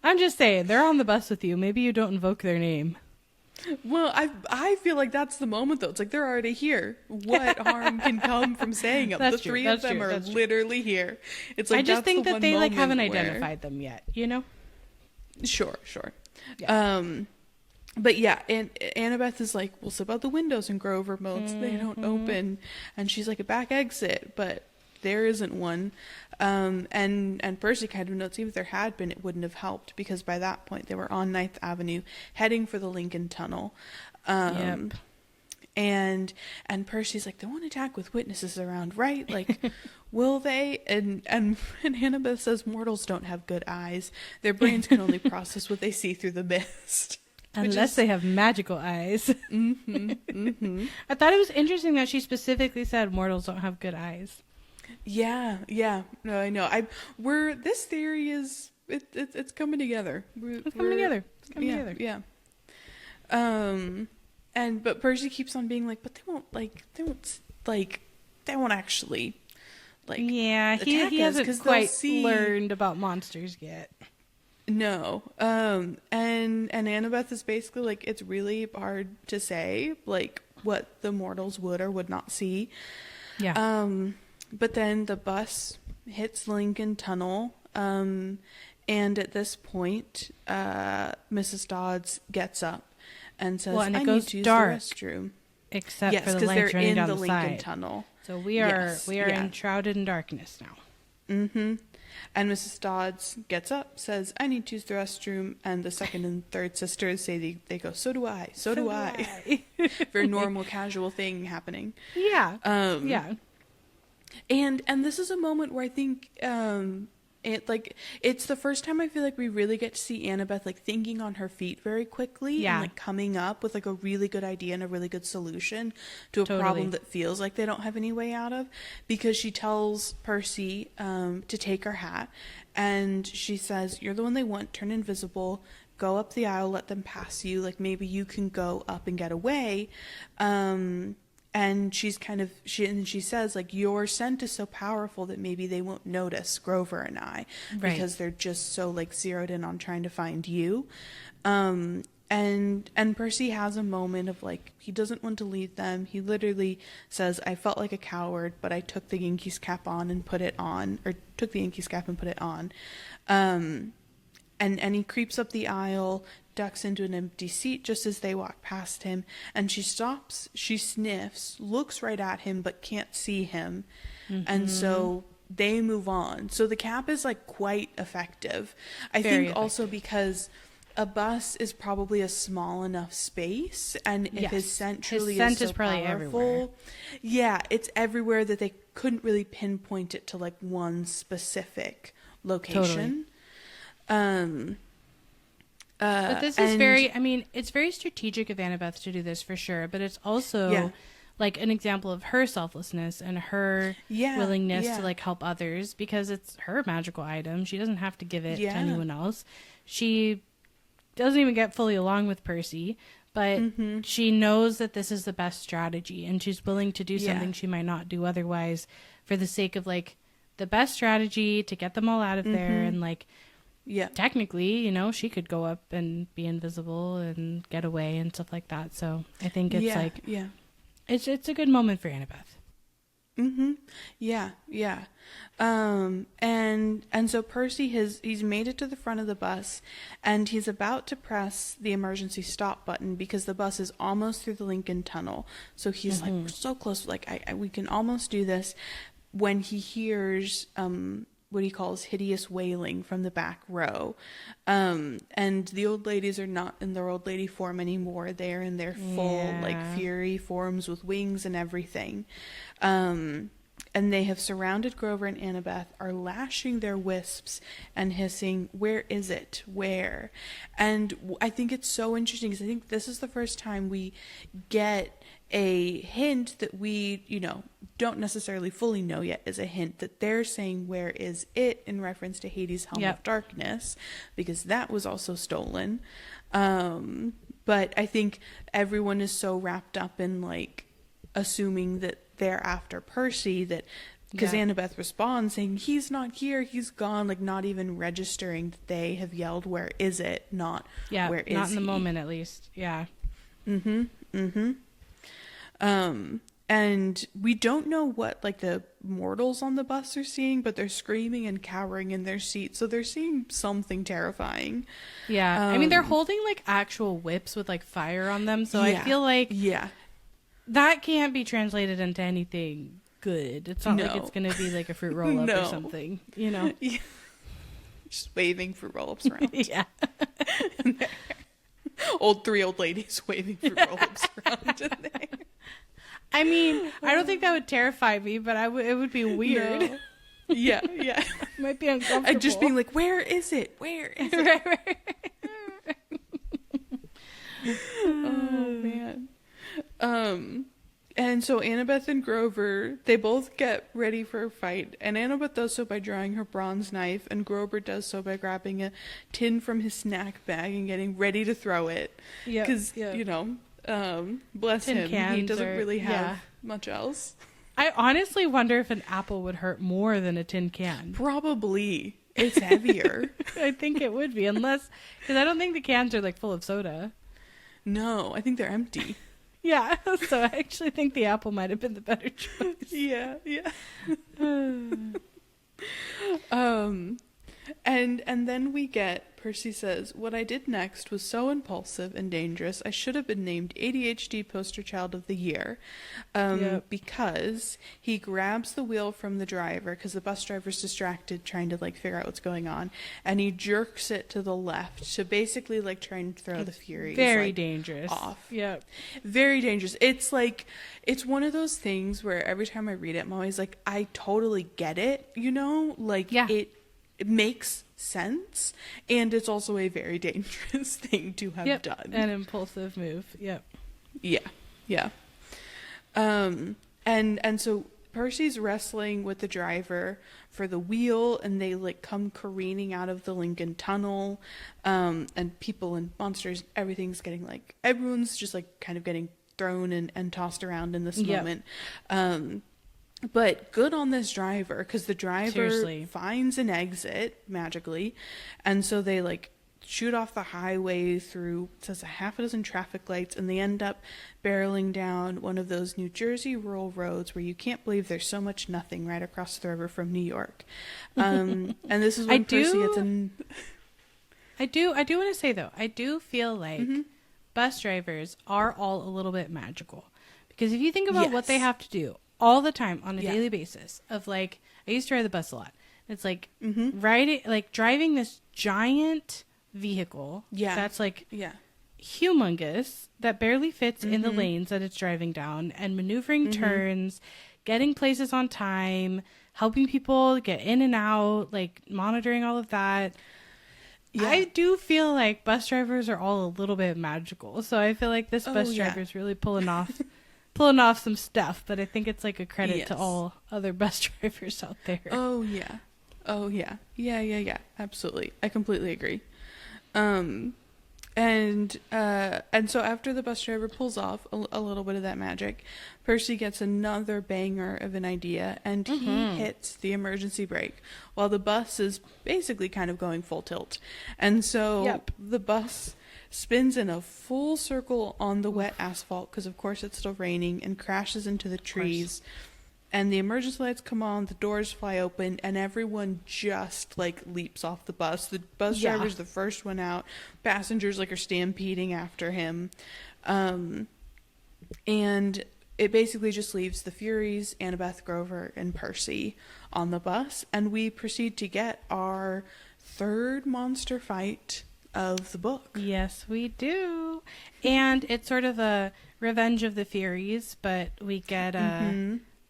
I'm just saying, they're on the bus with you, maybe you don't invoke their name. Well, I feel like that's the moment, though. It's like they're already here. What harm can come from saying them? The three of them are literally here. It's like, I just think that they like haven't identified them yet, you know? Sure. Yeah. But yeah, and Annabeth is like, we'll slip out the windows, and Grover moans they don't open, and she's like, a back exit, but there isn't one. And Percy kind of notes, even if there had been, it wouldn't have helped, because by that point they were on 9th Avenue heading for the Lincoln Tunnel. And Percy's like, they won't attack with witnesses around, right? Like, will they? And Annabeth says mortals don't have good eyes. Their brains can only process what they see through the mist. Unless they have magical eyes. I thought it was interesting that she specifically said mortals don't have good eyes. Yeah. No, I know. This theory is it's coming together. It's coming together. Yeah. But Percy keeps on being like, but they won't actually like. Yeah, he hasn't quite learned about monsters yet. No. And Annabeth is basically like, it's really hard to say like what the mortals would or would not see. Yeah. But then the bus hits Lincoln Tunnel, and at this point, Mrs. Dodds gets up and says, "I need to use the restroom." Except for the lights running down the side. Yes, because they're in the Lincoln Tunnel. So we are enshrouded in darkness now. Mm-hmm. And Mrs. Dodds gets up, says, "I need to use the restroom," and the second and third sisters say they go, "So do I. So do I." Very normal, casual thing happening. Yeah. Yeah. And this is a moment where I think it's the first time I feel like we really get to see Annabeth like thinking on her feet very quickly and like coming up with like a really good idea and a really good solution to a problem that feels like they don't have any way out of, because she tells Percy to take her hat, and she says, "You're the one they want, turn invisible, go up the aisle, let them pass you, like maybe you can go up and get away." And she says, like, your scent is so powerful that maybe they won't notice Grover and I, because they're just so like zeroed in on trying to find you. And Percy has a moment of like, he doesn't want to leave them. He literally says, "I felt like a coward, but I took the Yankees cap and put it on. And he creeps up the aisle, ducks into an empty seat just as they walk past him, and she stops, she sniffs, looks right at him but can't see him. And so they move on. So the cap is like quite effective. I think also because a bus is probably a small enough space, and if his scent truly is so probably powerful, everywhere. Yeah, it's everywhere that they couldn't really pinpoint it to like one specific location. Totally. But this is very, I mean, it's very strategic of Annabeth to do this for sure, but it's also like an example of her selflessness and her willingness to like help others, because it's her magical item. She doesn't have to give it to anyone else. She doesn't even get fully along with Percy, but she knows that this is the best strategy, and she's willing to do something she might not do otherwise for the sake of like the best strategy to get them all out of there. And like, technically, you know, she could go up and be invisible and get away and stuff like that. So I think it's it's a good moment for Annabeth. And so Percy he's made it to the front of the bus, and he's about to press the emergency stop button because the bus is almost through the Lincoln Tunnel. So he's like, we're so close, like we can almost do this, when he hears what he calls hideous wailing from the back row. And the old ladies are not in their old lady form anymore. They're in their full like fury forms with wings and everything. And they have surrounded Grover and Annabeth, are lashing their wisps and hissing, "Where is it? Where?" And I think it's so interesting because I think this is the first time we get a hint that we, you know, don't necessarily fully know yet is a hint that they're saying, "Where is it?" in reference to Hades' Helm of Darkness, because that was also stolen. But I think everyone is so wrapped up in like assuming that they're after Percy, that because Annabeth responds saying he's not here, he's gone, like not even registering that they have yelled, "Where is it?" Not where is not in the he? moment, at least. And we don't know what like the mortals on the bus are seeing, but they're screaming and cowering in their seats, so they're seeing something terrifying. I mean, they're holding like actual whips with like fire on them, so I feel like that can't be translated into anything good. It's not like it's gonna be like a fruit roll up or something, you know. Just waving fruit roll-ups around. Three old ladies waving fruit roll-ups around in there. I mean, I don't think that would terrify me, but it would be weird. No. Yeah. Might be uncomfortable. And just being like, "Where is it? Where is it?" Oh man. And so Annabeth and Grover, they both get ready for a fight, and Annabeth does so by drawing her bronze knife, and Grover does so by grabbing a tin from his snack bag and getting ready to throw it. Because, you know, bless him, he doesn't really have much else. I honestly wonder if an apple would hurt more than a tin can. Probably. It's heavier. I think it would be, unless, because I don't think the cans are like full of soda. No, I think they're empty. Yeah, so I actually think the apple might have been the better choice. Yeah. And then we get, Percy says, "What I did next was so impulsive and dangerous, I should have been named ADHD Poster Child of the Year." Because he grabs the wheel from the driver, because the bus driver's distracted trying to like figure out what's going on, and he jerks it to the left to basically like try and throw the Furies very dangerous off. Very dangerous. It's like, it's one of those things where every time I read it, I'm always like, I totally get it, you know, like it makes sense, and it's also a very dangerous thing to have done. An impulsive move. And so Percy's wrestling with the driver for the wheel, and they like come careening out of the Lincoln Tunnel, and people and monsters, everything's getting like, everyone's just like kind of getting thrown and tossed around in this moment. But good on this driver, because the driver finds an exit magically, and so they like shoot off the highway through, it says, a half a dozen traffic lights, and they end up barreling down one of those New Jersey rural roads where you can't believe there's so much nothing right across the river from New York. And this is when Percy gets in. I do want to say though, I do feel like bus drivers are all a little bit magical, because if you think about what they have to do all the time on a daily basis, of like, I used to ride the bus a lot. It's like driving this giant vehicle. Yeah. That's like humongous, that barely fits in the lanes that it's driving down, and maneuvering turns, getting places on time, helping people get in and out, like monitoring all of that. Yeah. I do feel like bus drivers are all a little bit magical. So I feel like this bus driver is really pulling off some stuff, but I think it's like a credit to all other bus drivers out there. Oh yeah. Yeah. Absolutely. I completely agree. And so after the bus driver pulls off a little bit of that magic, Percy gets another banger of an idea, and he hits the emergency brake while the bus is basically kind of going full tilt. And so the bus spins in a full circle on the wet asphalt, because of course it's still raining, and crashes into the trees. And the emergency lights come on, the doors fly open, and everyone just, like, leaps off the bus. The bus driver's the first one out. Passengers, like, are stampeding after him. And it basically just leaves the Furies, Annabeth, Grover, and Percy on the bus. And we proceed to get our third monster fight of the book. Yes, we do. And it's sort of a Revenge of the Furies, but we get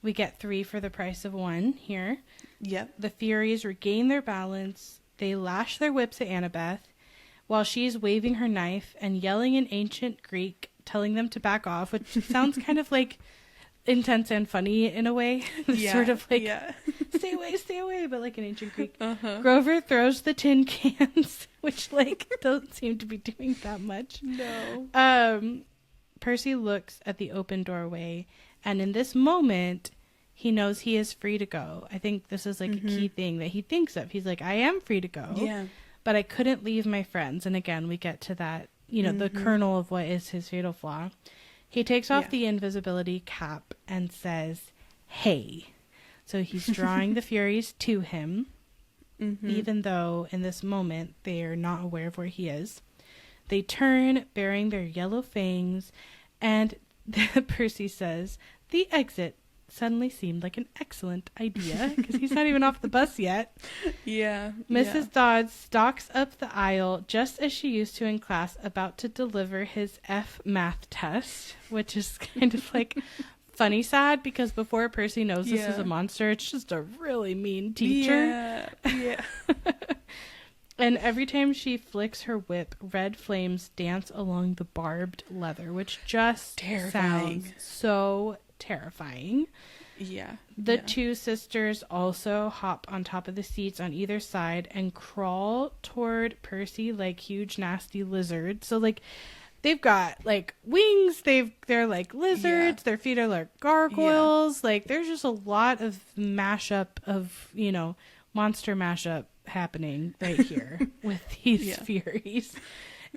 we get 3 for the price of 1 here. Yep. The Furies regain their balance. They lash their whips at Annabeth while she's waving her knife and yelling in ancient Greek, telling them to back off, which sounds kind of like intense and funny in a way. Sort of like, stay away, but like in ancient Greek. Grover throws the tin cans, which like don't seem to be doing that much. No. Percy looks at the open doorway, and in this moment, he knows he is free to go. I think this is like a key thing that he thinks of. He's like, I am free to go. Yeah. But I couldn't leave my friends. And again, we get to that, the kernel of what is his fatal flaw. He takes off the invisibility cap and says, hey. So he's drawing the Furies to him, even though in this moment they are not aware of where he is. They turn, bearing their yellow fangs, and Percy says, the exit suddenly seemed like an excellent idea, because he's not even off the bus yet. Yeah. Mrs. Dodds stalks up the aisle just as she used to in class, about to deliver his F math test, which is kind of like funny sad, because before Percy knows this is a monster, it's just a really mean teacher. Yeah. And every time she flicks her whip, red flames dance along the barbed leather, which just sounds so terrifying. Yeah. The two sisters also hop on top of the seats on either side and crawl toward Percy like huge nasty lizards. So like they've got like wings, they're like lizards, their feet are like gargoyles. Like there's just a lot of mashup of, monster mashup happening right here with these Furies.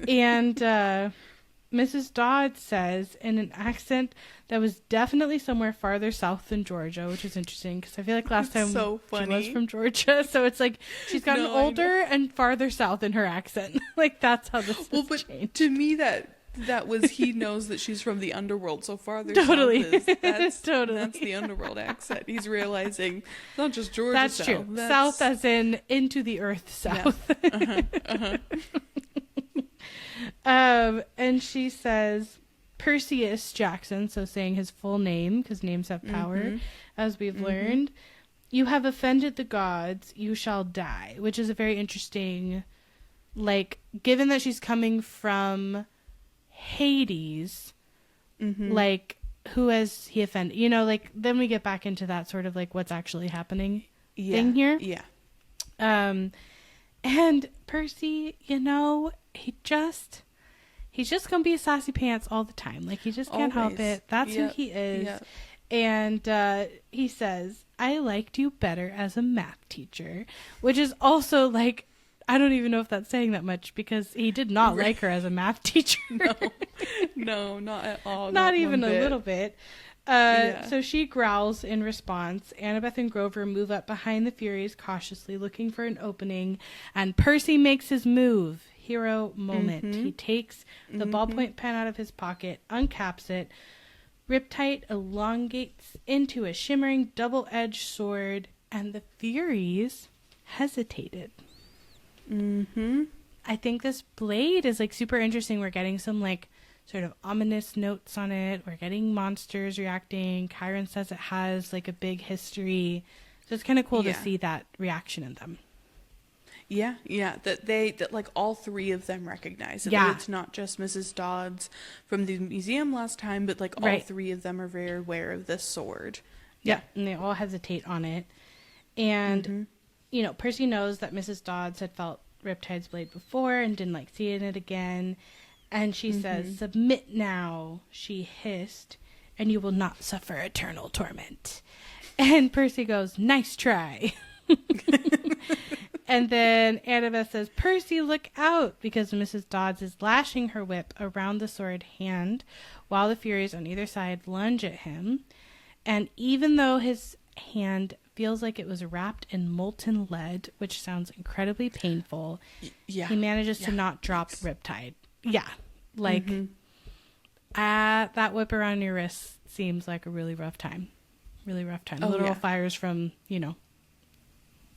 And Mrs. Dodd says in an accent that was definitely somewhere farther south than Georgia, which is interesting because I feel like last time she was from Georgia, so it's like she's gotten older and farther south in her accent. Like that's how this has changed. To me that was he knows that she's from the underworld, so farther south is that's the underworld accent. He's realizing it's not just Georgia. That's south. True. South as in into the earth south. Yeah. And she says, Percy-Verse Jackson, so saying his full name, because names have power, as we've learned. You have offended the gods, you shall die, which is a very interesting, like, given that she's coming from Hades, like, who has he offended? Like, then we get back into that sort of, like, what's actually happening thing here. Yeah. And Percy, he's just gonna be a sassy pants all the time. Like he just can't help it. That's who he is. Yep. And he says, I liked you better as a math teacher, which is also like, I don't even know if that's saying that much, because he did not like her as a math teacher. No, not at all. Not even a little bit. So she growls in response. Annabeth and Grover move up behind the Furies, cautiously looking for an opening, and Percy makes his move. Hero moment. He takes the ballpoint pen out of his pocket, uncaps it, Riptide elongates into a shimmering double-edged sword, And the Furies hesitated. Mm-hmm. I think this blade is like super interesting. We're getting some like sort of ominous notes on it. We're getting monsters reacting. Chiron says it has like a big history. So it's kind of cool to see that reaction in them. Yeah, that like all three of them recognize it. Like, it's not just Mrs. Dodds from the museum last time, but like all three of them are very aware of this sword. Yeah, and they all hesitate on it. And, you know, Percy knows that Mrs. Dodds had felt Riptide's blade before and didn't like seeing it again. And she says, "Submit now," she hissed, "and you will not suffer eternal torment." And Percy goes, "Nice try." And then Annabeth says, "Percy, look out," because Mrs. Dodds is lashing her whip around the sword hand while the Furies on either side lunge at him. And even though his hand feels like it was wrapped in molten lead, which sounds incredibly painful, he manages to not drop Riptide. Yeah. Like, that whip around your wrist seems like a really rough time. Really rough time. Literal fires from, you know,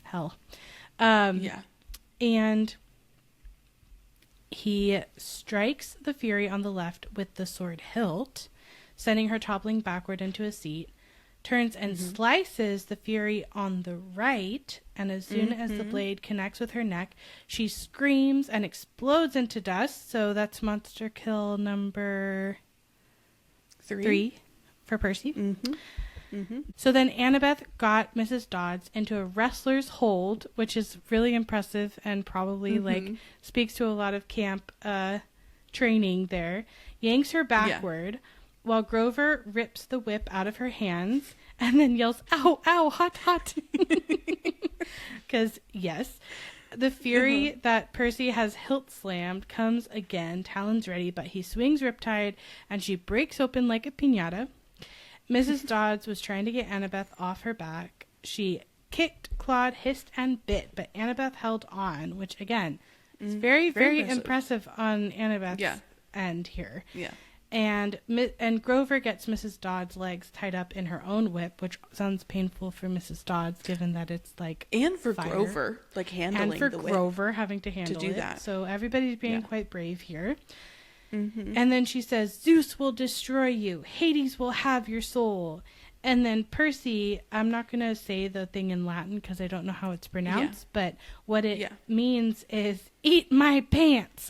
hell. And he strikes the Fury on the left with the sword hilt, sending her toppling backward into a seat, turns and slices the Fury on the right, and as soon as the blade connects with her neck, she screams and explodes into dust. So that's monster kill number 3 for Percy. So then Annabeth got Mrs. Dodds into a wrestler's hold, which is really impressive and probably like speaks to a lot of camp training there. Yanks her backward while Grover rips the whip out of her hands and then yells, "Ow, ow, hot, hot." Because, yes, the Fury that Percy has hilt slammed comes again, talons ready, but he swings Riptide and she breaks open like a piñata. Mrs. Dodds was trying to get Annabeth off her back. She kicked, clawed, hissed, and bit, but Annabeth held on, which, again, is very, very impressive on Annabeth's end here. Yeah. And Grover gets Mrs. Dodds' legs tied up in her own whip, which sounds painful for Mrs. Dodds, given that it's like and for fire. Grover, like handling the whip. And for Grover having to handle it. That. So everybody's being quite brave here. And then she says, "Zeus will destroy you. Hades will have your soul." And then Percy, I'm not going to say the thing in Latin because I don't know how it's pronounced, but what it means is "eat my pants,"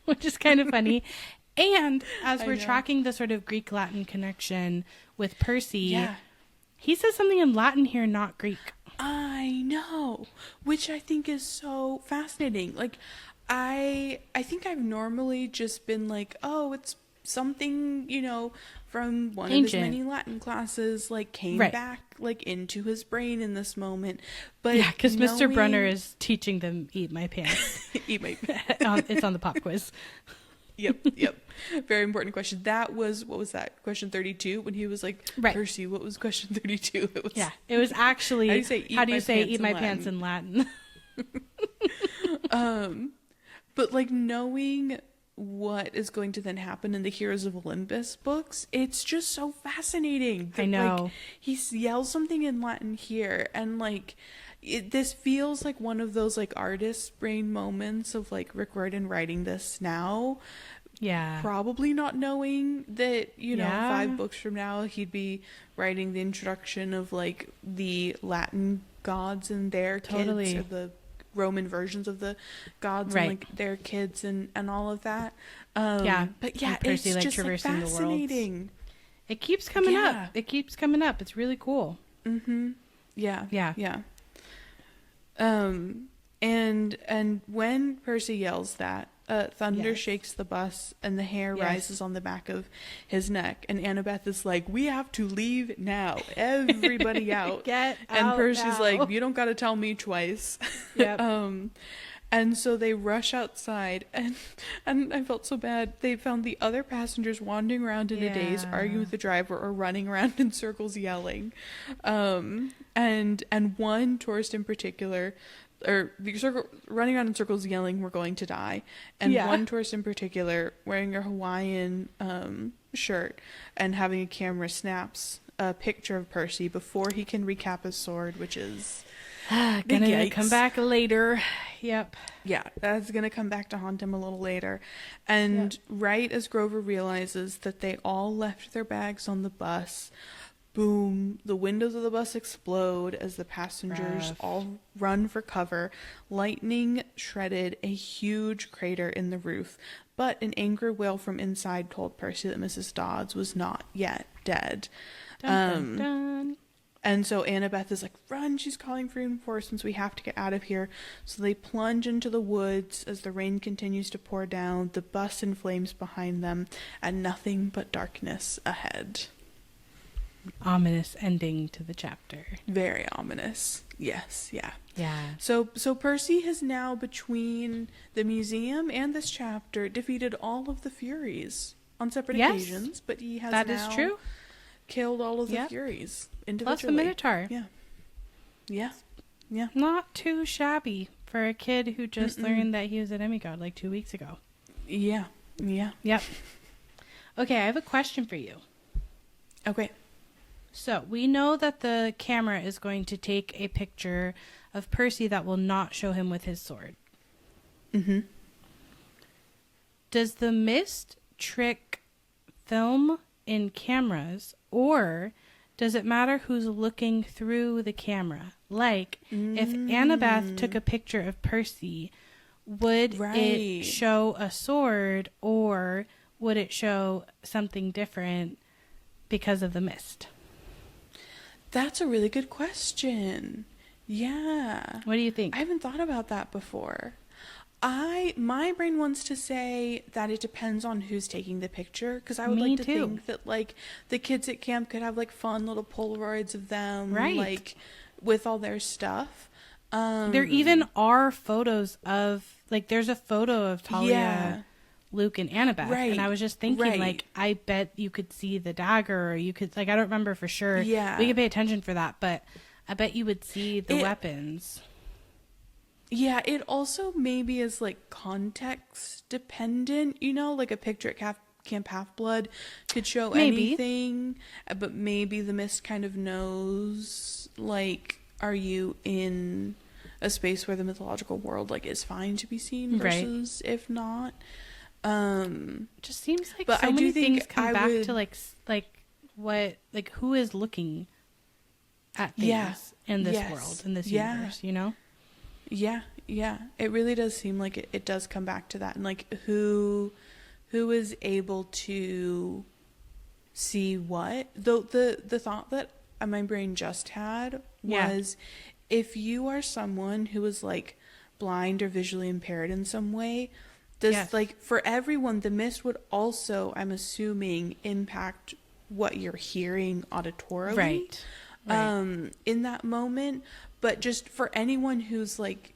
which is kind of funny. And as we're tracking the sort of Greek-Latin connection with Percy, he says something in Latin here, not Greek. I know, which I think is so fascinating. Like, I think I've normally just been like, oh, it's something, you know, from one of his many Latin classes, like came back like into his brain in this moment. But yeah, because Mr. Brunner is teaching them "eat my pants." Eat my pants. It's on the pop quiz. Yep. Very important question. That was, what was that? Question 32 when he was like, Percy, what was question 32? It was actually, how do you say eat my pants in Latin? But like knowing what is going to then happen in the Heroes of Olympus books, it's just so fascinating. I know. Like, he yells something in Latin here, and like this feels like one of those like artist brain moments of like Rick Riordan writing this now. Yeah. Probably not knowing that, you know, 5 books from now he'd be writing the introduction of like the Latin gods and their kids, or the Roman versions of the gods and like their kids and all of that. But yeah, Percy, it's like, just like fascinating. It keeps coming up. It's really cool. Yeah. And when Percy yells that, thunder shakes the bus and the hair rises on the back of his neck, and Annabeth is like, "We have to leave now, everybody out." Get and out Percy's now. like, "You don't got to tell me twice." And so they rush outside, and I felt so bad. They found the other passengers wandering around in a daze, arguing with the driver or running around in circles yelling. And one tourist in particular, running around in circles yelling, "We're going to die." And one tourist in particular, wearing a Hawaiian shirt and having a camera, snaps a picture of Percy before he can recap his sword, which is gonna come back later. Yep. Yeah, that's gonna come back to haunt him a little later. And right as Grover realizes that they all left their bags on the bus, boom, the windows of the bus explode as the passengers all run for cover. Lightning shredded a huge crater in the roof, but an angry wail from inside told Percy that Mrs. Dodds was not yet dead. Dun, dun, dun. And so Annabeth is like, run, she's calling for reinforcements, we have to get out of here. So they plunge into the woods as the rain continues to pour down, the bus in flames behind them, and nothing but darkness ahead. Ominous ending to the chapter. Very ominous. Yes, yeah. Yeah. So Percy has now, between the museum and this chapter, defeated all of the Furies on separate occasions, but he has now true. Killed all of the Furies individually. Plus the Minotaur. Yeah. Yeah. Yeah. Not too shabby for a kid who just learned that he was a demigod like 2 weeks ago. Yeah. Yeah. Yep. Okay, I have a question for you. Okay. So, we know that the camera is going to take a picture of Percy that will not show him with his sword. Mm-hmm. Does the mist trick film in cameras, or does it matter who's looking through the camera? Like, if Annabeth took a picture of Percy, would it show a sword, or would it show something different because of the mist? That's a really good question. Yeah. What do you think? I haven't thought about that before. My brain wants to say that it depends on who's taking the picture, because I would like to think that like the kids at camp could have like fun little Polaroids of them, like with all their stuff. There even are photos of, like, there's a photo of Talia, Luke, and Annabeth, and I was just thinking, like, I bet you could see the dagger, or you could, like, I don't remember for sure. Yeah, we could pay attention for that, but I bet you would see the weapons. Yeah, it also maybe is like context dependent, you know, like a picture at Camp Half-Blood could show anything, but maybe the mist kind of knows, like, are you in a space where the mythological world, like, is fine to be seen versus if not. Just seems like so many things come back to like what, like, who is looking at things in this world, in this universe, you know? Yeah, it really does seem like it does come back to that, and like who is able to see what. Though the thought that my brain just had was, if you are someone who is like blind or visually impaired in some way, like for everyone, the mist would also, I'm assuming, impact what you're hearing auditorily, in that moment. But just for anyone who's like,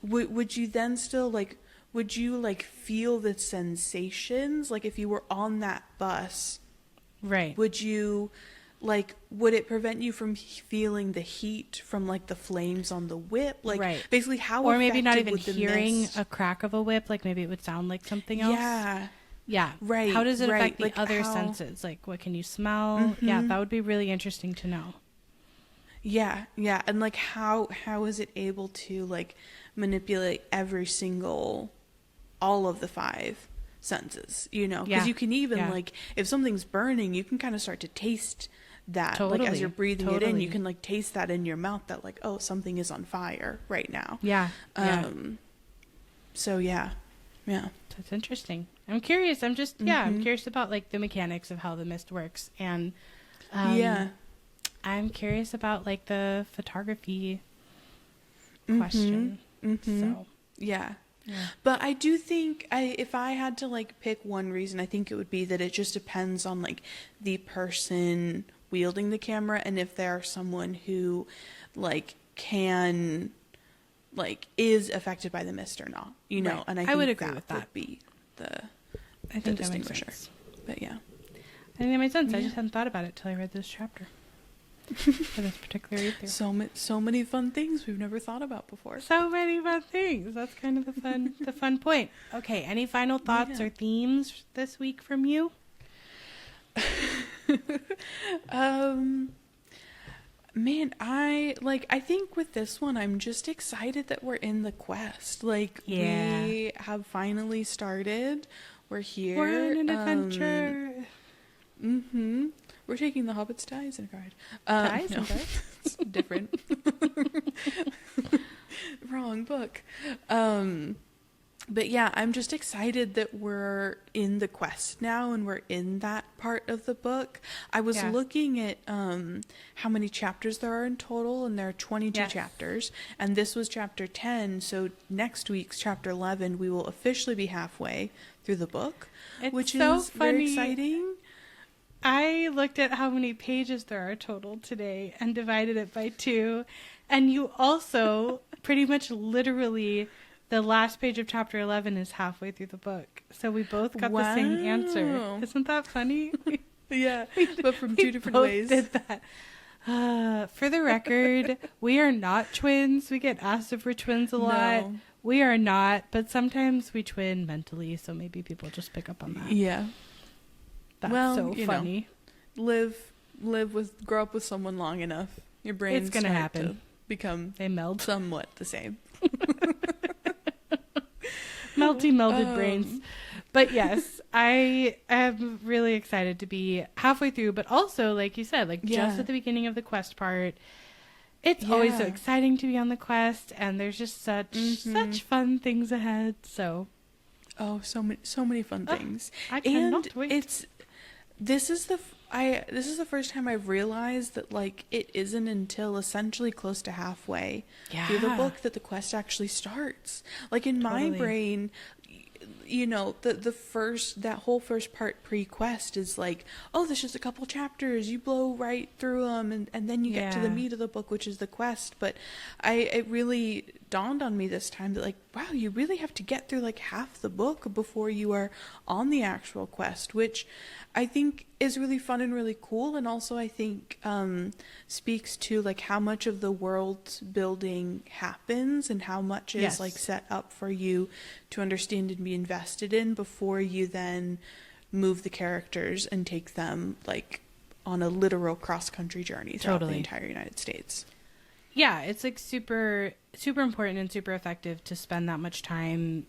would you then still like, would you like feel the sensations? Like if you were on that bus, would you, like, would it prevent you from feeling the heat from like the flames on the whip? Like basically how, or maybe not even hearing a crack of a whip. Like maybe it would sound like something else. Yeah. How does it affect the other senses? Like, what can you smell? Yeah, that would be really interesting to know. Yeah. And like how is it able to like manipulate all of the five senses, you know? Because you can even like, if something's burning, you can kind of start to taste that. Like as you're breathing it in, you can like taste that in your mouth, that like, oh, something is on fire right now. So yeah. That's interesting. I'm curious. I'm just I'm curious about like the mechanics of how the mist works, and I'm curious about like the photography question. So yeah. But I do think if I had to like pick one reason, I think it would be that it just depends on like the person wielding the camera, and if they're someone who like can like is affected by the mist or not, you know. And I would agree with that. Would be the distinguisher. But yeah, I think that makes sense. I just hadn't thought about it till I read this chapter. For this particular read through. So many fun things we've never thought about before. So many fun things. That's kind of the fun point. Okay, any final thoughts or themes this week from you? Man, I think with this one, I'm just excited that we're in the quest. Like, we have finally started. We're here. We're in an adventure. We're taking the hobbits to Isengard. No. It's different. Wrong book. But yeah, I'm just excited that we're in the quest now and we're in that part of the book. I was looking at how many chapters there are in total, and there are 22 chapters. And this was chapter 10, so next week's chapter 11, we will officially be halfway through the book, which is very exciting. I looked at how many pages there are total today and divided it by 2. And you also pretty much literally... The last page of chapter 11 is halfway through the book. So we both got the same answer. Isn't that funny? Yeah, but from 2 different ways. Did that. For the record, we are not twins. We get asked if we're twins a lot. No. We are not, but sometimes we twin mentally, so maybe people just pick up on that. Yeah. That's so funny. Grow up with someone long enough. Your brain's gonna happen. To become they meld somewhat the same. Melted brains. But yes, I am really excited to be halfway through, but also, like you said, just at the beginning of the quest part, it's always so exciting to be on the quest, and there's just such fun things ahead. So, so many fun things. I cannot wait. This is the first time I've realized that it isn't until essentially close to halfway through the book that the quest actually starts. In my brain, that whole first part pre-quest is this is a couple chapters, you blow right through them, and then you get to the meat of the book, which is the quest. But it really dawned on me this time that wow, you really have to get through half the book before you are on the actual quest, which I think is really fun and really cool, and also I think speaks to how much of the world building happens and how much is set up for you to understand and be invested in before you then move the characters and take them on a literal cross-country journey throughout the entire United States. Yeah, it's super super important and super effective to spend that much time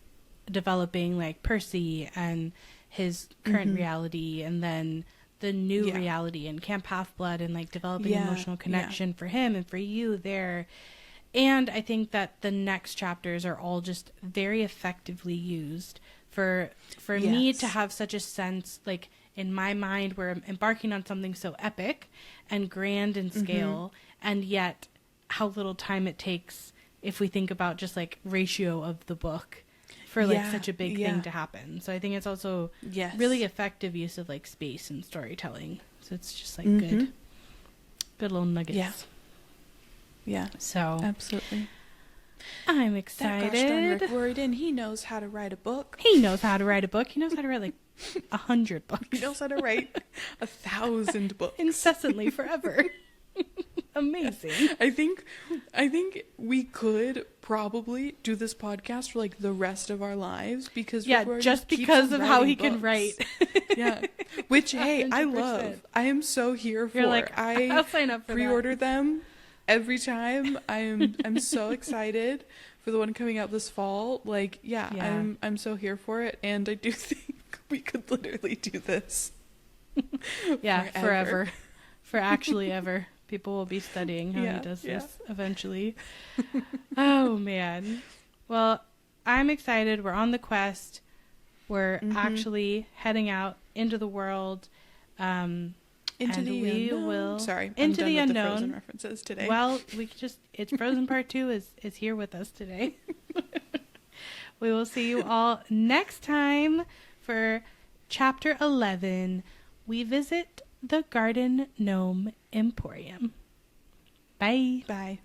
developing Percy and his current reality, and then the new reality and Camp Half-Blood, and developing emotional connection for him and for you there. And I think that the next chapters are all just very effectively used for me to have such a sense, in my mind, we're embarking on something so epic and grand in scale, and yet how little time it takes if we think about just ratio of the book for such a big thing to happen. So I think it's also really effective use of space and storytelling. So it's just good little nuggets. Yeah. So absolutely. I'm excited. That gosh darn Rick Riordan, he knows how to write a book. He knows how to write a book. He knows how to write 100 books. He knows how to write 1,000 books incessantly forever. Amazing. I think we could probably do this podcast for the rest of our lives, because just because of how he can write. Which 100%. I love. I am so here for. I'll sign up for pre-order that. them every time. I'm so excited for the one coming out this fall. I'm so here for it, and I do think we could literally do this. Forever. For actually ever. People will be studying how he does this eventually. Oh, man. Well, I'm excited. We're on the quest. We're actually heading out into the world. Into the unknown. Sorry, into I'm the done with unknown. The Frozen references today. Well, it's Frozen Part 2 is here with us today. We will see you all next time for Chapter 11. We visit the Garden Gnome Emporium. Bye. Bye.